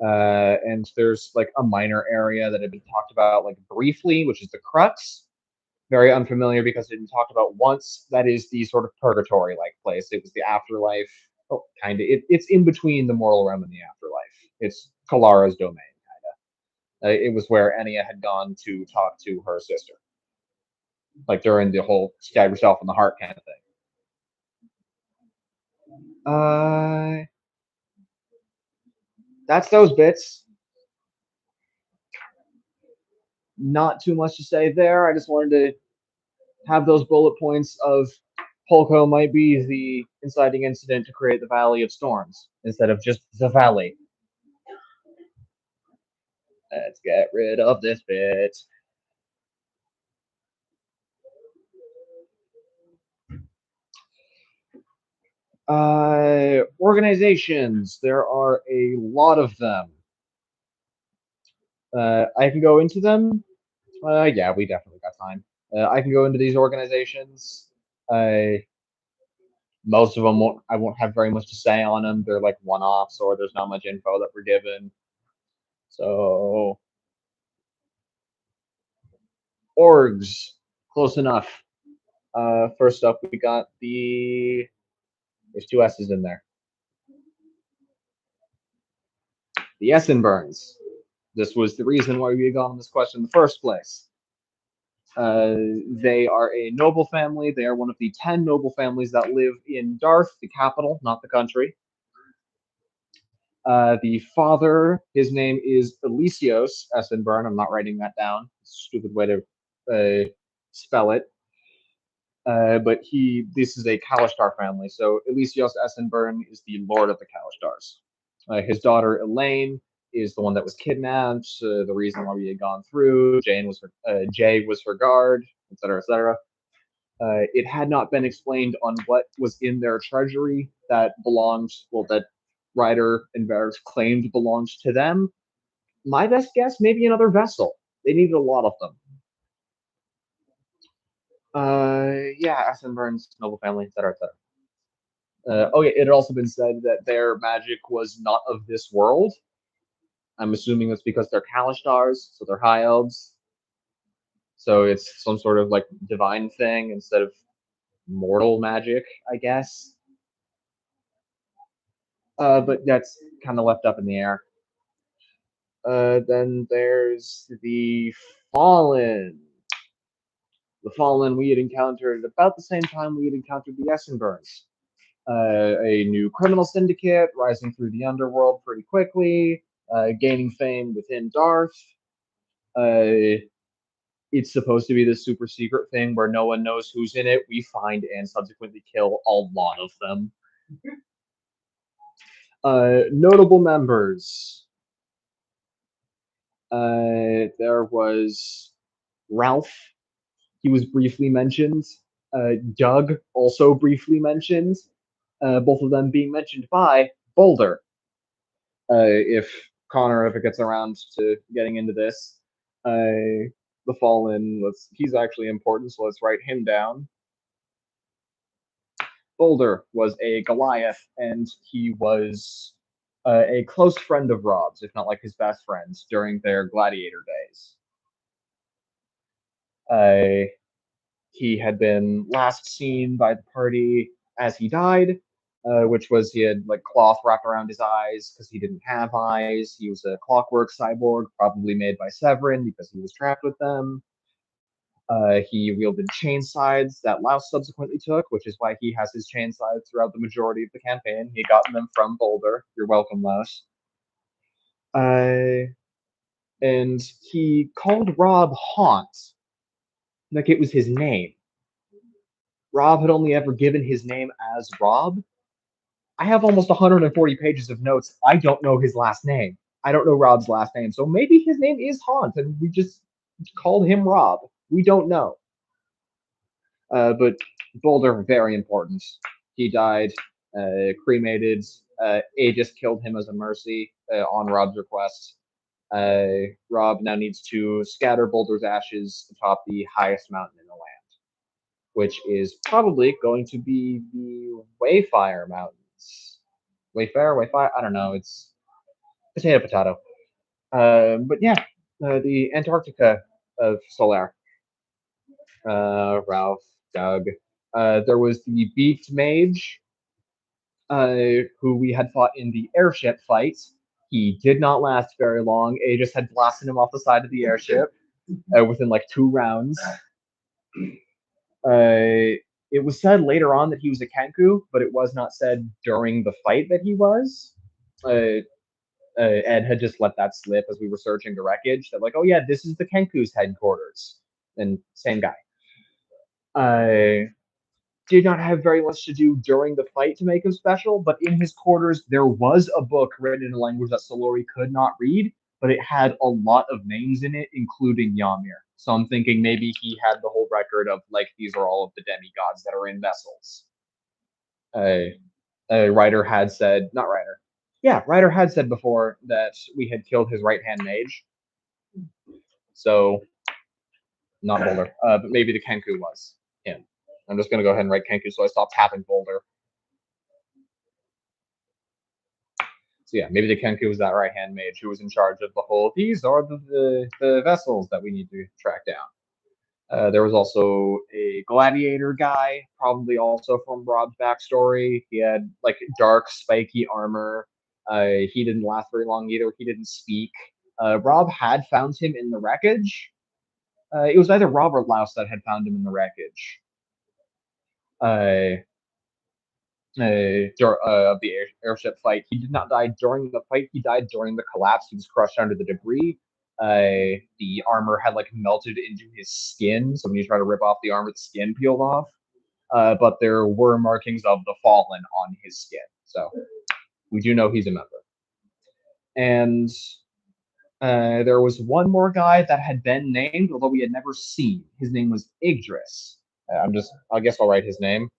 And there's like a minor area that had been talked about like briefly, which is the crux. Very unfamiliar because it had been talked about once. That is the sort of purgatory like place. It was the afterlife. Oh, kind of. It's in between the mortal realm and the afterlife. It's Kalara's domain, kind of. It was where Enya had gone to talk to her sister, like during the whole stab yourself in the heart kind of thing. That's those bits. Not too much to say there. I just wanted to have those bullet points of Polko might be the inciting incident to create the Valley of Storms instead of just the Valley. Let's get rid of this bit. Organizations. There are a lot of them. I can go into them. Yeah, we definitely got time. I can go into these organizations. Most of them I won't have very much to say on them. They're like one-offs, or there's not much info that we're given. So orgs, close enough. First up, we got there's two S's in there. The Essenburns. This was the reason why we had gone on this question in the first place. They are a noble family. They are one of the 10 noble families that live in Darth, the capital, not the country. The father, his name is Elysios Essenburn. I'm not writing that down. Stupid way to spell it. But this is a Kalishtar family. So Elysios Essenburn is the lord of the Kalistars. His daughter Elaine is the one that was kidnapped. The reason why we had gone through. Jay was her guard, etc., etc. It had not been explained on what was in their treasury that Ryder and Varys claimed belonged to them. My best guess, maybe another vessel. They needed a lot of them. Yeah, Essenburn's noble family, etc., etc. Oh yeah, it had also been said that their magic was not of this world. I'm assuming it's because they're Kalistars, so they're high elves. So it's some sort of like divine thing instead of mortal magic, I guess. But that's kind of left up in the air. Then there's the Fallen. The Fallen we had encountered about the same time we had encountered the Essenburns. A new criminal syndicate rising through the underworld pretty quickly, gaining fame within Darth. It's supposed to be this super secret thing where no one knows who's in it. We find and subsequently kill a lot of them. Notable members. There was Ralph. He was briefly mentioned. Doug, also briefly mentioned. Both of them being mentioned by Boulder. if Connor ever gets around to getting into this. The Fallen, he's actually important, so let's write him down. Boulder was a Goliath, and he was a close friend of Rob's, if not like his best friends, during their gladiator days. He had been last seen by the party as he died, which was he had like cloth wrapped around his eyes because he didn't have eyes. He was a clockwork cyborg, probably made by Severin because he was trapped with them. He wielded chain scythes that Laos subsequently took, which is why he has his chain scythes throughout the majority of the campaign. He got them from Boulder. You're welcome, Laos. And he called Rob Haunt, like it was his name. Rob had only ever given his name as Rob. I have almost 140 pages of notes. I don't know his last name. I don't know Rob's last name. So maybe his name is Haunt and we just called him Rob. We don't know. But Boulder, very important. He died, cremated. Aegis killed him as a mercy on Rob's request. Rob now needs to scatter Boulder's ashes atop the highest mountain in the land, which is probably going to be the Wayfire Mountains. Wayfire? I don't know. It's potato. But yeah, the Antarctica of Solar. Ralph, Doug. There was the Beaked Mage, who we had fought in the airship fight. He did not last very long. Aegis had blasted him off the side of the airship within like 2 rounds. It was said later on that he was a Kenku, but it was not said during the fight that he was. Ed had just let that slip as we were searching the wreckage. That like, oh yeah, this is the Kenku's headquarters, and same guy. Did not have very much to do during the fight to make him special, but in his quarters there was a book written in a language that Solori could not read, but it had a lot of names in it, including Ymir. So I'm thinking maybe he had the whole record of like these are all of the demigods that are in vessels. Ryder had said, not Ryder. Yeah, Ryder had said before that we had killed his right hand mage. So not Boulder, but maybe the Kenku was him. I'm just gonna go ahead and write Kenku so I stop tapping Boulder. So yeah, maybe the Kenku was that right hand mage who was in charge of the whole. These are the vessels that we need to track down. There was also a gladiator guy, probably also from Rob's backstory. He had like dark, spiky armor. He didn't last very long either. He didn't speak. Rob had found him in the wreckage. It was either Rob or Laos that had found him in the wreckage. Of the airship fight. He did not die during the fight. He died during the collapse. He was crushed under the debris. The armor had like melted into his skin. So when you try to rip off the armor, the skin peeled off. But there were markings of the Fallen on his skin. So we do know he's a member. And there was one more guy that had been named, although we had never seen. His name was Yggdrasil. I guess I'll write his name.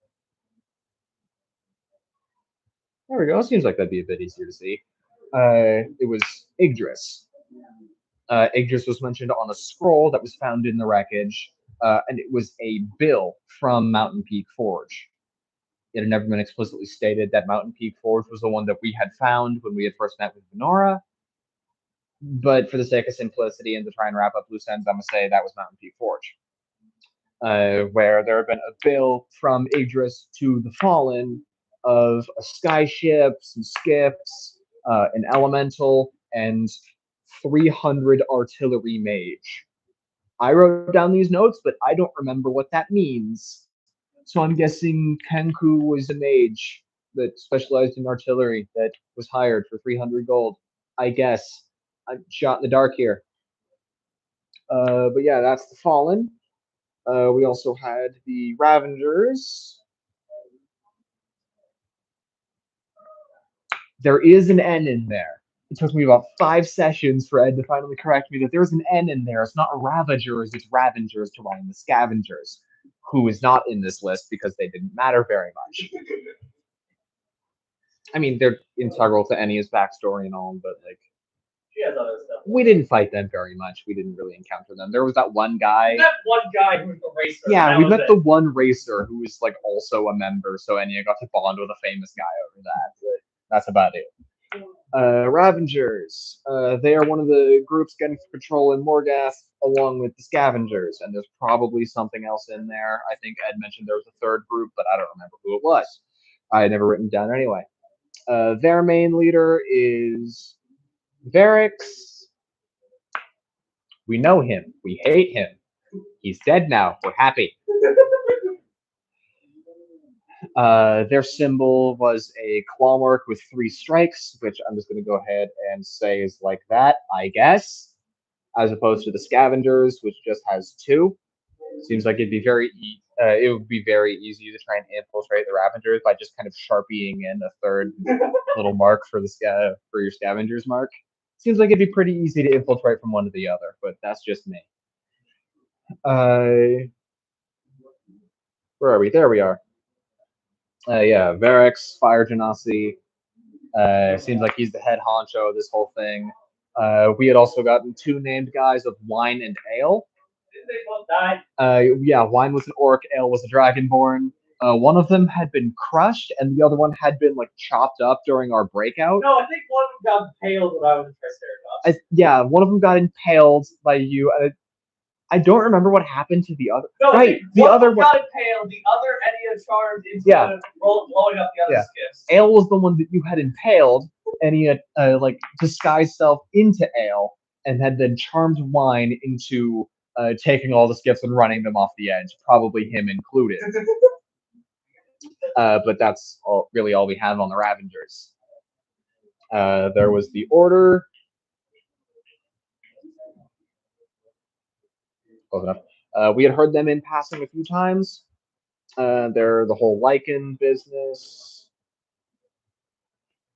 There we go. Seems like that'd be a bit easier to see. It was Yggdrasil. Yggdrasil was mentioned on a scroll that was found in the wreckage, and it was a bill from Mountain Peak Forge. It had never been explicitly stated that Mountain Peak Forge was the one that we had found when we had first met with Venora. But for the sake of simplicity and to try and wrap up loose ends, I'm going to say that was Mountain Peak Forge. Where there had been a bill from Yggdrasil to the Fallen of a skyship, some skiffs, an elemental, and 300 artillery mage. I wrote down these notes, but I don't remember what that means. So I'm guessing Kenku was a mage that specialized in artillery that was hired for 300 gold. I guess. I'm shot in the dark here. But yeah, that's the Fallen. We also had the Ravengers. There is an N in there. It took me about 5 sessions for Ed to finally correct me that there's an N in there. It's not Ravagers, it's Ravengers to rhyme with Scavengers, who is not in this list because they didn't matter very much. I mean, they're integral to Enya's backstory and all, but like She has other stuff. we didn't fight them very much. We didn't really encounter them. There was that one guy. That one guy who was the racer. Yeah, we met the one racer who was like also a member, so Enya got to bond with a famous guy over that. But that's about it. Ravengers. They are one of the groups getting to patrol in Morgath along with the Scavengers, and there's probably something else in there. I think Ed mentioned there was a third group, but I don't remember who it was. I had never written down anyway. Their main leader is Varix. We know him. We hate him. He's dead now. We're happy. Their symbol was a claw mark with 3 strikes, which I'm just going to go ahead and say is like that, I guess, as opposed to the Scavengers, which just has 2. Seems like it would be very easy to try and infiltrate the Ravengers by just kind of sharpieing in a third little mark for your Scavengers mark. Seems like it'd be pretty easy to infiltrate from one to the other, but that's just me. Where are we? There we are. Yeah, Varix, Fire Genasi. Seems like he's the head honcho of this whole thing. We had also gotten 2 named guys of Wine and Ale. Didn't they both die? Yeah, Wine was an orc, Ale was a dragonborn. One of them had been crushed, and the other one had been like chopped up during our breakout. No, I think one of them got impaled when I was in Triceratops. Yeah, one of them got impaled by you. I don't remember what happened to the other. No, right, the other one got impaled. The other Enya charmed into blowing up the other skiffs. Ale was the one that you had impaled, and he had like disguised self into Ale, and had then charmed Wine into taking all the skiffs and running them off the edge, probably him included. But that's really all we have on the Ravengers. There was the Order. Close enough. We had heard them in passing a few times. They're the whole Lycan business.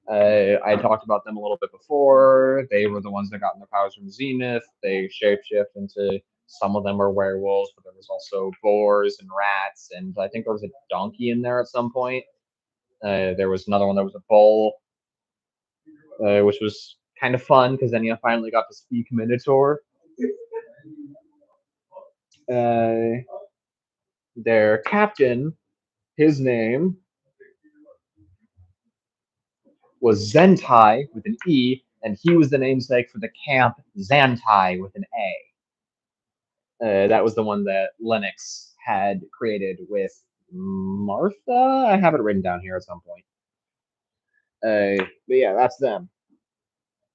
I talked about them a little bit before. They were the ones that got their powers from Zenith. They shapeshift into, some of them are werewolves, but there was also boars and rats, and I think there was a donkey in there at some point. There was another one that was a bull, which was kind of fun because then you finally got to speak Minotaur. Their captain, his name was Zentai with an E, and he was the namesake for the camp Zantai with an A. That was the one that Lennox had created with Martha. I have it written down here at some point. But yeah, that's them.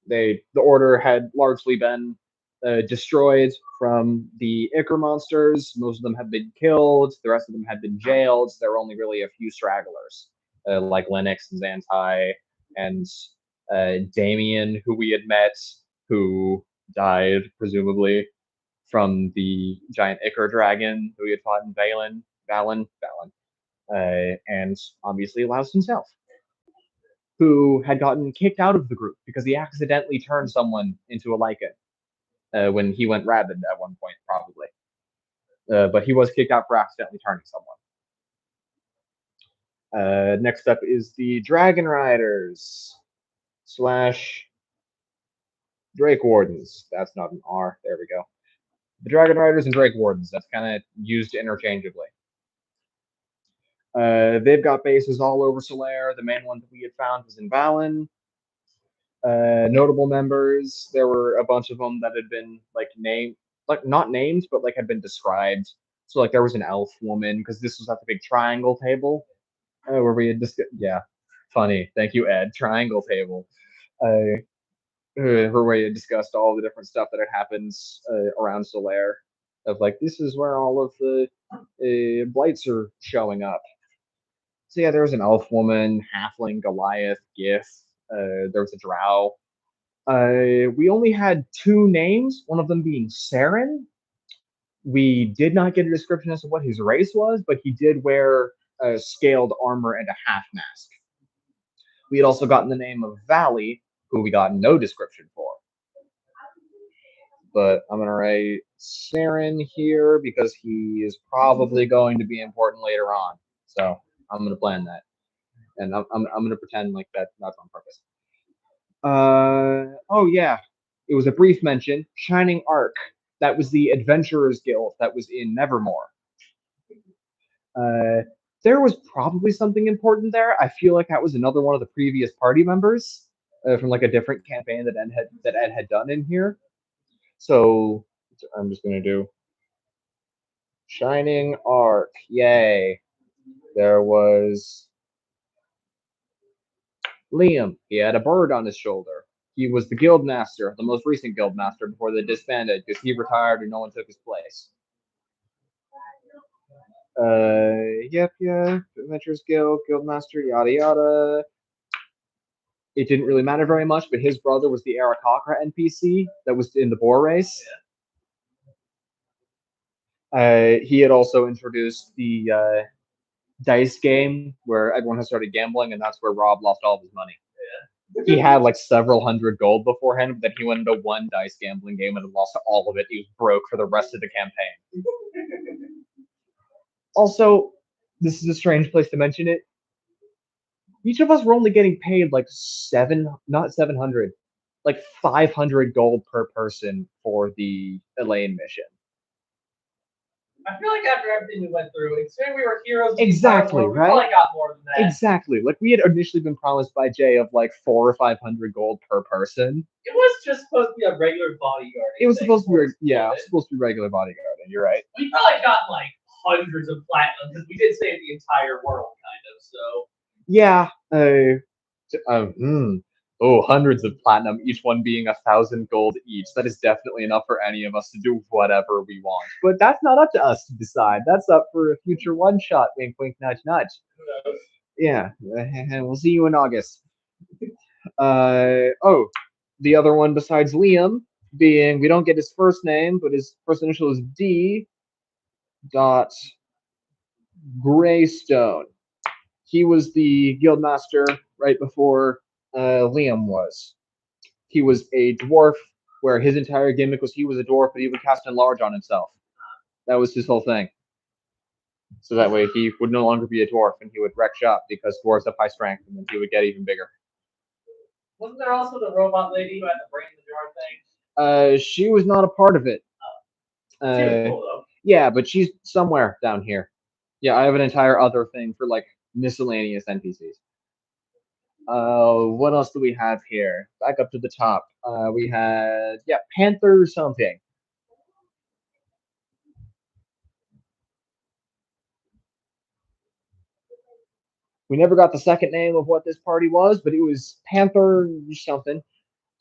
The Order had largely been destroyed from the Ichor monsters. Most of them had been killed. The rest of them had been jailed. There were only really a few stragglers, like Lennox and Zantai and Damien, who we had met, who died presumably from the giant Ichor dragon who we had fought in Valen, and obviously Laos himself, who had gotten kicked out of the group because he accidentally turned someone into a Lycan when he went rabid at one point, probably. But he was kicked out for accidentally turning someone. Next up is the Dragon Riders / Drake Wardens. That's not an R. There we go. The Dragon Riders and Drake Wardens. That's kind of used interchangeably. They've got bases all over Solaire. The main one that we had found was in Valen. Notable members, there were a bunch of them that had been like named, like not named, but like had been described. So like there was an elf woman, because this was at the big triangle table where we had discussed. Yeah, funny. Thank you, Ed. Triangle table. Where we had discussed all the different stuff that had happened around Solaire. Of like, this is where all of the blights are showing up. So yeah, there was an elf woman, halfling, Goliath, Gith. There was a drow. We only had 2 names, one of them being Saren. We did not get a description as to what his race was, but he did wear scaled armor and a half mask. We had also gotten the name of Valley, who we got no description for. But I'm going to write Saren here because he is probably going to be important later on. So I'm going to plan that. and I'm gonna pretend like that's on purpose. Oh yeah, it was a brief mention. Shining Arc. That was the Adventurers Guild that was in Nevermore. Uh, there was probably something important there. I feel like that was another one of the previous party members from like a different campaign that Ed had done in here. So I'm just gonna do Shining Arc. Yay! There was Liam. He had a bird on his shoulder. He was the guild master, the most recent guild master before they disbanded because he retired and no one took his place. Yep, Adventures Guild, Guildmaster, yada yada. It didn't really matter very much, but his brother was the Arakocra NPC that was in the boar race. He had also introduced the dice game where everyone has started gambling, and that's where Rob lost all of his money. He had like several hundred gold beforehand, but then he went into one dice gambling game and lost all of it. He was broke for the rest of the campaign. Also, this is a strange place to mention it. Each of us were only getting paid like not 700, like 500 gold per person for the Elaine mission. I feel like after everything we went through, considering we were heroes, exactly, world, right? We probably got more than that. Exactly. Like we had initially been promised by Jay of like 400 or 500 gold per person. It was just supposed to be a regular bodyguard. It was supposed to be supposed to be regular bodyguard. And you're right. We probably got like hundreds of platinum because we did save the entire world, kind of. So yeah. Hundreds of platinum, each one being 1,000 gold each. That is definitely enough for any of us to do whatever we want. But that's not up to us to decide. That's up for a future one shot. Wink, wink, nudge, nudge. Yeah, and we'll see you in August. The other one besides Liam being we don't get his first name, but his first initial is D. Dot Greystone. He was the guildmaster right before Liam was. He was a dwarf, where his entire gimmick was he was a dwarf, but he would cast enlarge on himself. That was his whole thing. So that way he would no longer be a dwarf, and he would wreck shop because dwarves have high strength, and then he would get even bigger. Wasn't there also the robot lady who had the brain in the jar thing? She was not a part of it. She was cool though. Yeah, but she's somewhere down here. Yeah, I have an entire other thing for like miscellaneous NPCs. What else do we have here? Back up to the top. We had Panther something. We never got the second name of what this party was, but it was Panther something.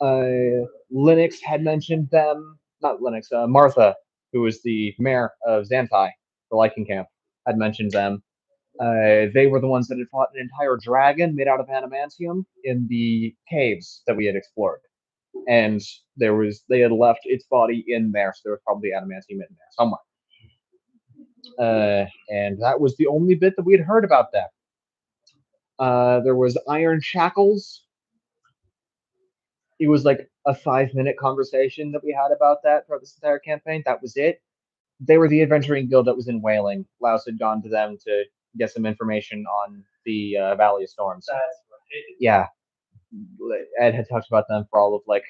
Linux had mentioned them. Not Linux. Martha, who was the mayor of Xanthi, the Lycan camp, had mentioned them. They were the ones that had fought an entire dragon made out of adamantium in the caves that we had explored. And they had left its body in there, so there was probably adamantium in there somewhere. And that was the only bit that we had heard about them. There was Iron Shackles. It was like a 5-minute conversation that we had about that throughout this entire campaign. That was it. They were the adventuring guild that was in Whaling. Laos had gone to them to get some information on the Valley of Storms. That's right. Yeah. Ed had talked about them for all of like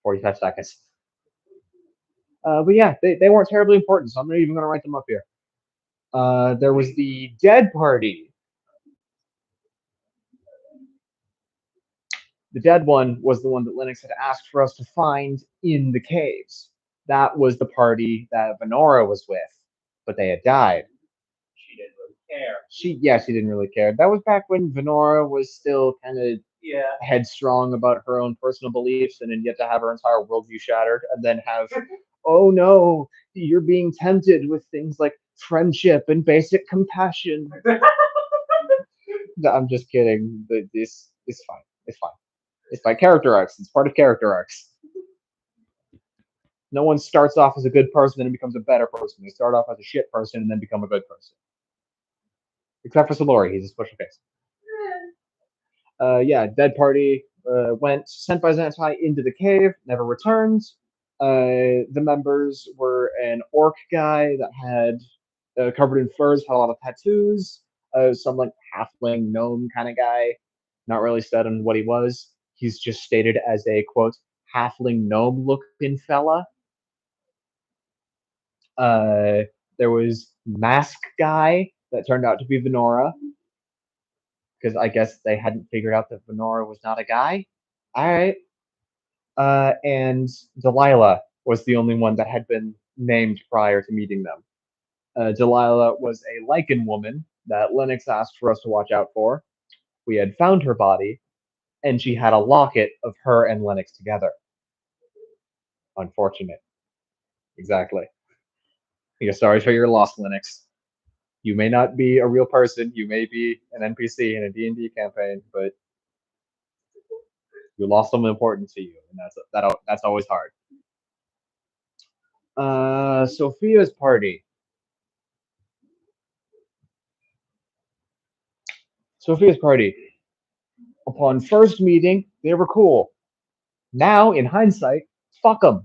45 seconds. But yeah, they weren't terribly important, so I'm not even going to write them up here. There was the Dead Party. The dead one was the one that Linux had asked for us to find in the caves. That was the party that Venora was with, but they had died. She didn't really care. She didn't really care. That was back when Venora was still kind of headstrong about her own personal beliefs, and then yet to have her entire worldview shattered, and then have, oh no, you're being tempted with things like friendship and basic compassion. I'm just kidding. This is fine. It's fine. It's by character arcs. It's part of character arcs. No one starts off as a good person and becomes a better person. They start off as a shit person and then become a good person. Except for Solori, he's a special case. Dead Party went sent by Xanthi into the cave, never returned. The members were an orc guy that had covered in furs, had a lot of tattoos. some like halfling gnome kind of guy. Not really said on what he was. He's just stated as a quote halfling gnome looking fella. Uh, there was mask guy that turned out to be Venora because I guess they hadn't figured out that Venora was not a guy. All right. And Delilah was the only one that had been named prior to meeting them. Delilah was a lichen woman that Lennox asked for us to watch out for. We had found her body, and she had a locket of her and Lennox together. Unfortunate. Exactly. Yeah, sorry for your loss, Lennox. You may not be a real person. You may be an NPC in a D&D campaign, but you lost someone important to you, and that's always hard. Sophia's party. Sophia's party. Upon first meeting, they were cool. Now, in hindsight, fuck them.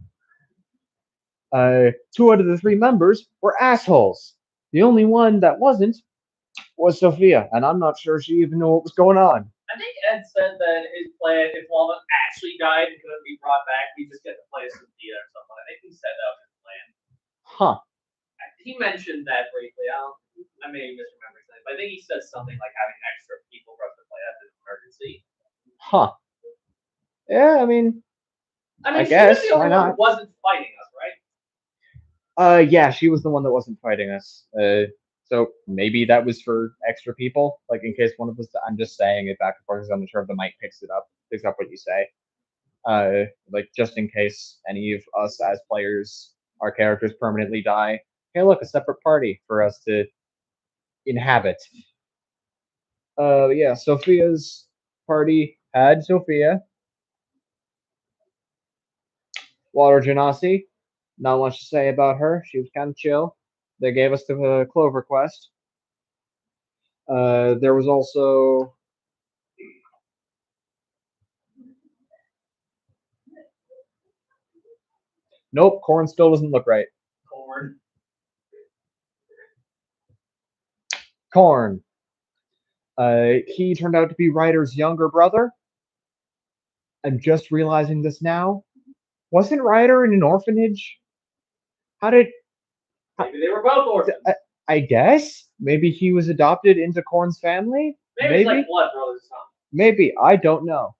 2 out of the 3 members were assholes. The only one that wasn't was Sophia, and I'm not sure she even knew what was going on. I think Ed said that his plan, if one of them actually died and couldn't be brought back, we just get to play Cynthia or something. I think he said that was his plan. Huh. He mentioned that briefly. I may misremember that, but I think he said something like having extra people for us to play as an emergency. Huh. Yeah, I mean, I she guess, was the only why one not? who wasn't fighting us, right? Yeah, she was the one that wasn't fighting us. So maybe that was for extra people, like in case one of us. I'm just saying it back and forth because I'm not sure if the mic picks up what you say. Like just in case any of us as players, our characters permanently die. Hey, look, a separate party for us to inhabit. Yeah, Sophia's party had Sophia, Water Genasi. Not much to say about her. She was kind of chill. They gave us the Clover quest. There was also nope. Corn still doesn't look right. Corn. Corn. He turned out to be Ryder's younger brother. I'm just realizing this now. Wasn't Ryder in an orphanage? How did? Maybe they were both orphans. I guess maybe he was adopted into Corn's family. Maybe it's like blood brothers or something. Maybe I don't know,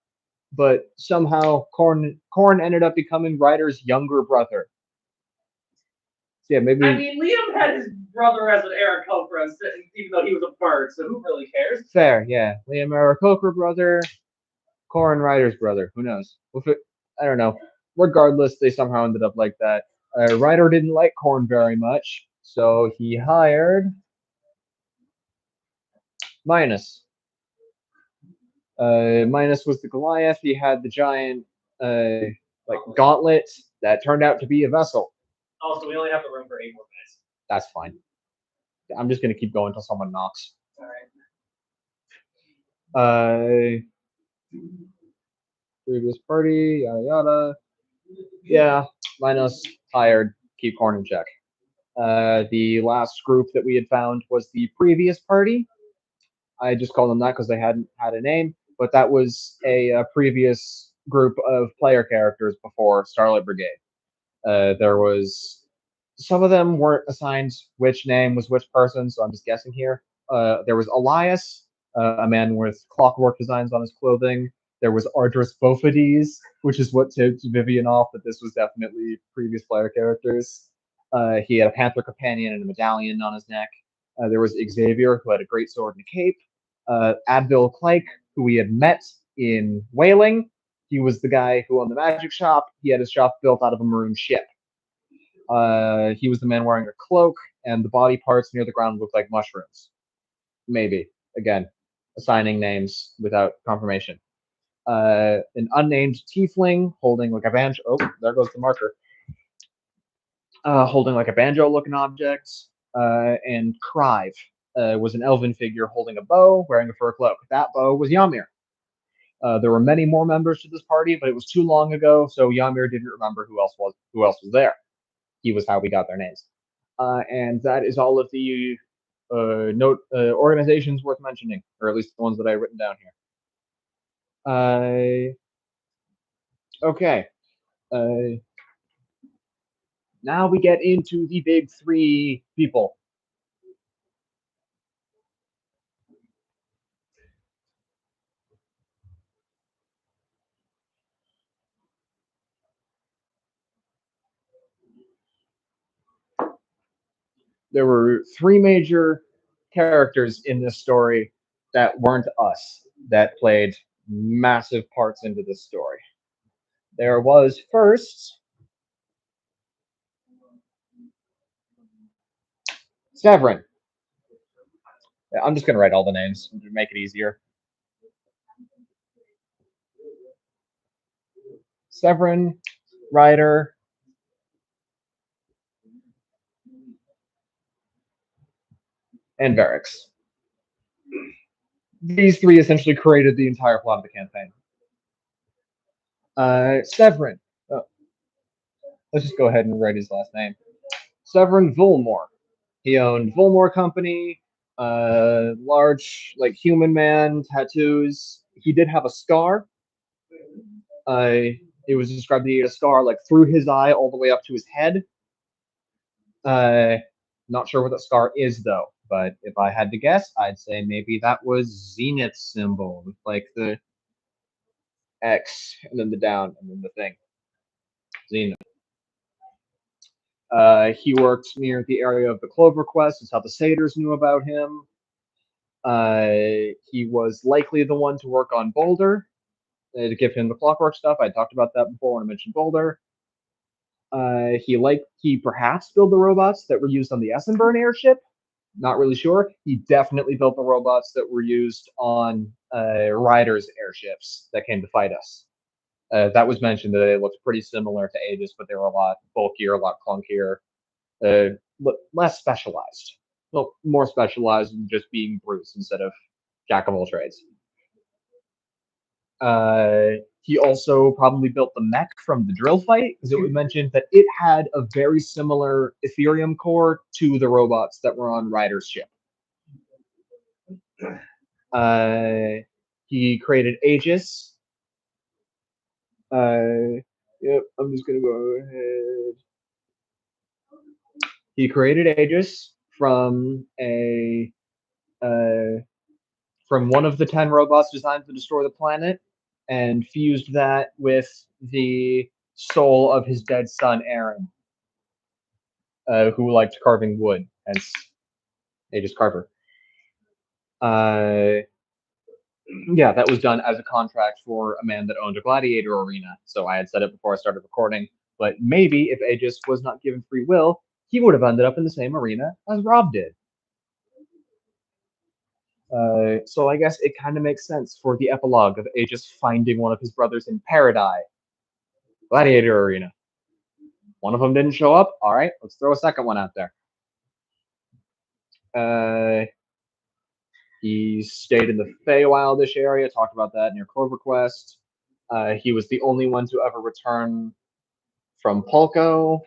but somehow Corn ended up becoming Ryder's younger brother. So yeah, maybe. I mean, Liam had his brother as an Aarakocra, even though he was a bird. So who really cares? Fair, yeah. Liam Aarakocra brother, Corn Ryder's brother. Who knows? I don't know. Regardless, they somehow ended up like that. Ryder didn't like Corn very much, so he hired Minus. Minus was the Goliath. He had the giant like gauntlet that turned out to be a vessel. Oh, so we only have the room for 8 more minutes. That's fine. I'm just gonna keep going until someone knocks. All right. Previous party, yada yada. Yeah, Minus hired. Keep Corn in check. The last group that we had found was the previous party. I just called them that because they hadn't had a name, but that was a previous group of player characters before Starlight Brigade. There was some of them weren't assigned which name was which person, so I'm just guessing here. There was Elias, a man with clockwork designs on his clothing. There was Ardris Bophades, which is what tipped Vivian off that this was definitely previous player characters. He had a panther companion and a medallion on his neck. There was Xavier, who had a great sword and a cape. Advil Clake, who we had met in Whaling. He was the guy who owned the magic shop. He had his shop built out of a maroon ship. He was the man wearing a cloak, and the body parts near the ground looked like mushrooms. Maybe. Again, assigning names without confirmation. An unnamed tiefling holding like a banjo. Oh, there goes the marker. Holding like a banjo-looking object. And Crive was an elven figure holding a bow, wearing a fur cloak. That bow was Ymir. There were many more members to this party, but it was too long ago, so Ymir didn't remember who else was there. He was how we got their names. And that is all of the note organizations worth mentioning, or at least the ones that I've written down here. Okay. Now we get into the big three people. There were three major characters in this story that weren't us, that played massive parts into this story. There was first Severin. I'm just going to write all the names to make it easier. Severin, Ryder, and Varix. These three essentially created the entire plot of the campaign. Severin. Let's just go ahead and write his last name. Severin Volmore. He owned Volmore Company, large, like, human man, tattoos. He did have a scar. It was described that he had a scar, like, through his eye all the way up to his head. Not sure what that scar is, though. But if I had to guess, I'd say maybe that was Zenith's symbol, with, like, the X, and then the down, and then the thing. Zenith. He worked near the area of the Clover Quest. That's how the Satyrs knew about him. He was likely the one to work on Boulder, to give him the clockwork stuff. I talked about that before when I mentioned Boulder. He perhaps built the robots that were used on the Essenburn airship. Not really sure. He definitely built the robots that were used on Ryder's airships that came to fight us. That was mentioned that they looked pretty similar to Aegis, but they were a lot bulkier, a lot clunkier, less specialized. Well, more specialized in just being Bruce instead of jack of all trades. He also probably built the mech from the drill fight, because it was mentioned that it had a very similar Ethereum core to the robots that were on Ryder's ship. He created Aegis. Yep, I'm just gonna go ahead. He created Aegis from from one of the 10 robots designed to destroy the planet, and fused that with the soul of his dead son, Aaron, who liked carving wood, hence Aegis Carver. Yeah, that was done as a contract for a man that owned a gladiator arena. So I had said it before I started recording, but maybe if Aegis was not given free will, he would have ended up in the same arena as Rob did. So I guess it kind of makes sense for the epilogue of Aegis finding one of his brothers in Paradise, Gladiator Arena. One of them didn't show up. All right, let's throw a second one out there. He stayed in the Feywildish area. Talked about that near Clover Quest. He was the only one to ever return from Pulco.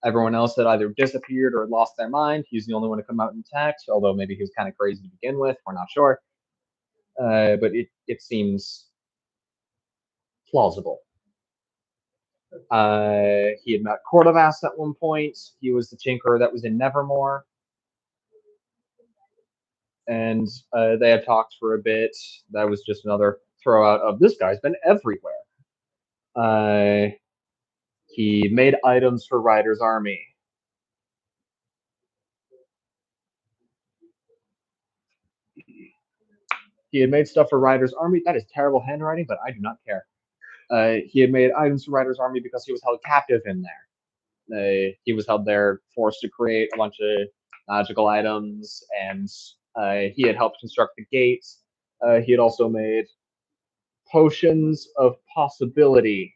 Everyone else had either disappeared or lost their mind. He's the only one to come out intact, although maybe he was kind of crazy to begin with. We're not sure. But it seems plausible. He had met Cordovas at one point. He was the tinkerer that was in Nevermore. And they had talked for a bit. That was just another throw out of this guy's been everywhere. He made items for Ryder's army. He had made stuff for Ryder's army. That is terrible handwriting, but I do not care. He had made items for Ryder's army because he was held captive in there. He was held there, forced to create a bunch of magical items, and he had helped construct the gates. He had also made potions of possibility.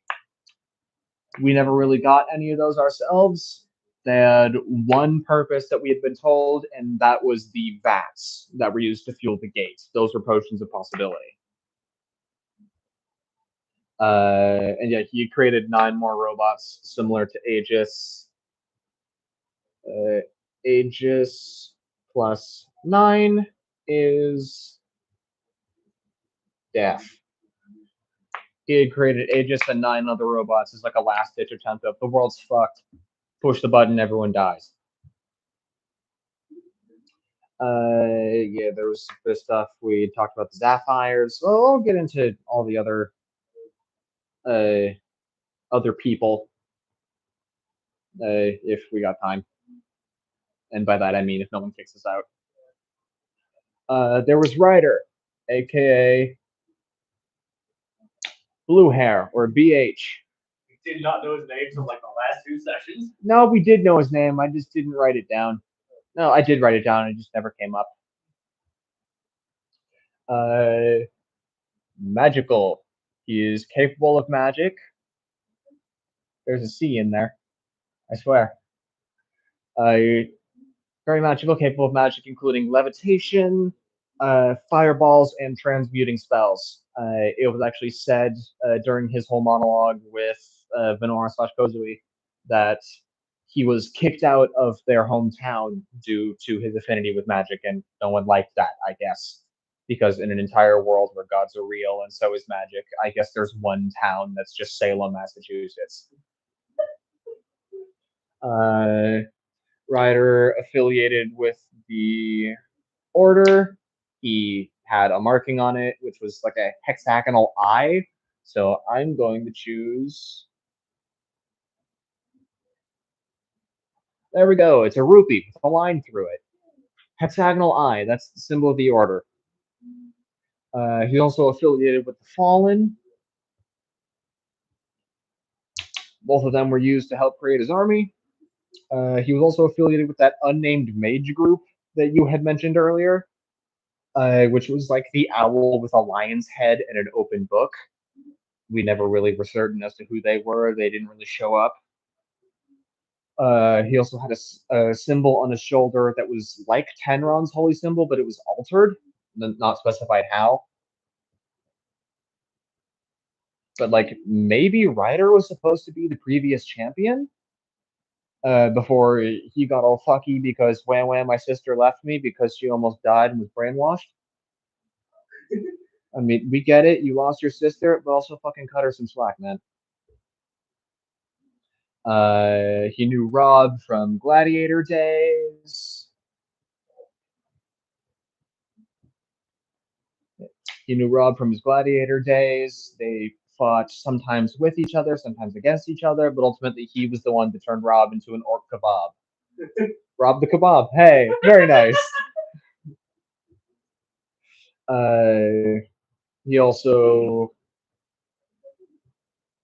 We never really got any of those ourselves. They had one purpose that we had been told, and that was the vats that were used to fuel the gates. Those were potions of possibility. And yeah, he created 9 more robots similar to Aegis. Aegis plus 9 is Death. He had created Aegis and 9 other robots as like a last-ditch attempt of the world's fucked. Push the button, everyone dies. Yeah, there was this stuff. We talked about the Sapphires. Well, I'll get into all the other people if we got time. And by that I mean if no one kicks us out. There was Ryder, aka Blue Hair, or BH. We did not know his name until like the last 2 sessions. No, we did know his name. I just didn't write it down. No, I did write it down. It just never came up. Magical. He is capable of magic. There's a C in there. I swear. Very magical, capable of magic, including levitation, fireballs, and transmuting spells. It was actually said during his whole monologue with Venora/Kozui that he was kicked out of their hometown due to his affinity with magic, and no one liked that, I guess. Because in an entire world where gods are real and so is magic, I guess there's one town that's just Salem, Massachusetts. Ryder affiliated with the Order. He had a marking on it, which was like a hexagonal eye. So I'm going to choose. There we go. It's a rupee with a line through it. Hexagonal eye. That's the symbol of the Order. He's also affiliated with the Fallen. Both of them were used to help create his army. He was also affiliated with that unnamed mage group that you had mentioned earlier, which was like the owl with a lion's head and an open book. We never really were certain as to who they were. They didn't really show up. He also had a symbol on his shoulder that was like Tenron's holy symbol, but it was altered, not specified how. But like maybe Ryder was supposed to be the previous champion before he got all fucky because wham, my sister left me because she almost died and was brainwashed. I mean, we get it. You lost your sister, but also fucking cut her some slack, man. He knew Rob from Gladiator days. He knew Rob from his Gladiator days. They fought sometimes with each other, sometimes against each other, but ultimately he was the one that turned Rob into an orc kebab. Rob the kebab. Hey, very nice. He also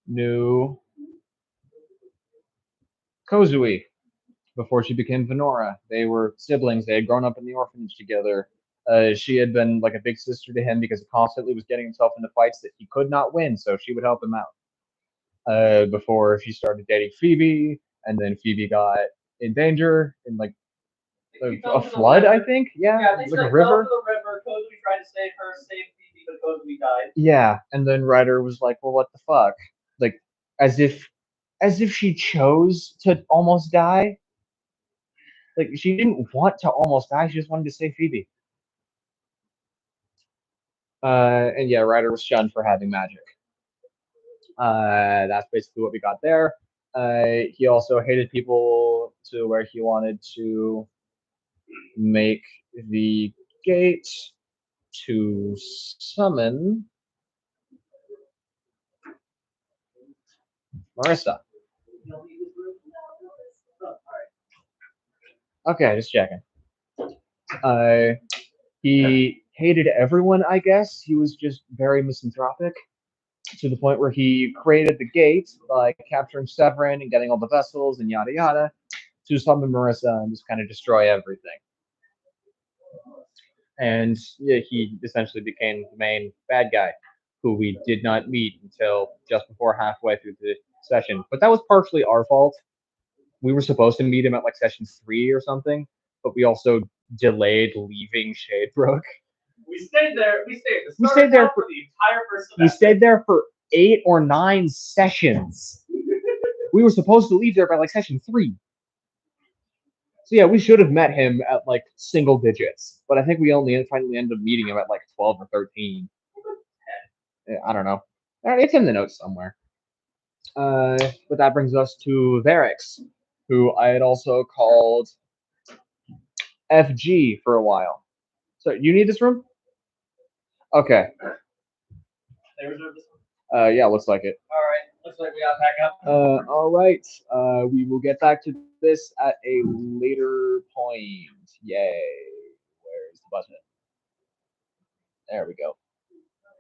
knew Kozui before she became Venora. They were siblings. They had grown up in the orphanage together. She had been like a big sister to him because he constantly was getting himself into fights that he could not win, so she would help him out. Before she started dating Phoebe, and then Phoebe got in danger in like a flood, I think. Yeah, they like a fell river. to the river. Kozui tried to save her, save Phoebe, but Kozui died. Yeah, and then Ryder was like, "Well, what the fuck?" Like, as if she chose to almost die. Like, she didn't want to almost die. She just wanted to save Phoebe. And yeah, Ryder was shunned for having magic. That's basically what we got there. He also hated people to where he wanted to make the gate to summon Marissa. Okay, just checking. He hated everyone, I guess. He was just very misanthropic to the point where he created the gate by capturing Severin and getting all the vessels and yada yada to summon Marissa and just kind of destroy everything. And yeah, he essentially became the main bad guy, who we did not meet until just before halfway through the session. But that was partially our fault. We were supposed to meet him at like session 3 or something, but we also delayed leaving Shadebrook. We stayed there. We stayed. We stayed there for the entire first semester. We stayed there for 8 or 9 sessions. We were supposed to leave there by like session 3. So yeah, we should have met him at like single digits, but I think we only finally ended up meeting him at like 12 or 13. I don't know. It's in the notes somewhere. But that brings us to Varix, who I had also called FG for a while. So you need this room? Okay. They reserved this one? Yeah, looks like it. All right. Looks like we got back up. All right. We will get back to this at a later point. Yay. Where's the button? There we go.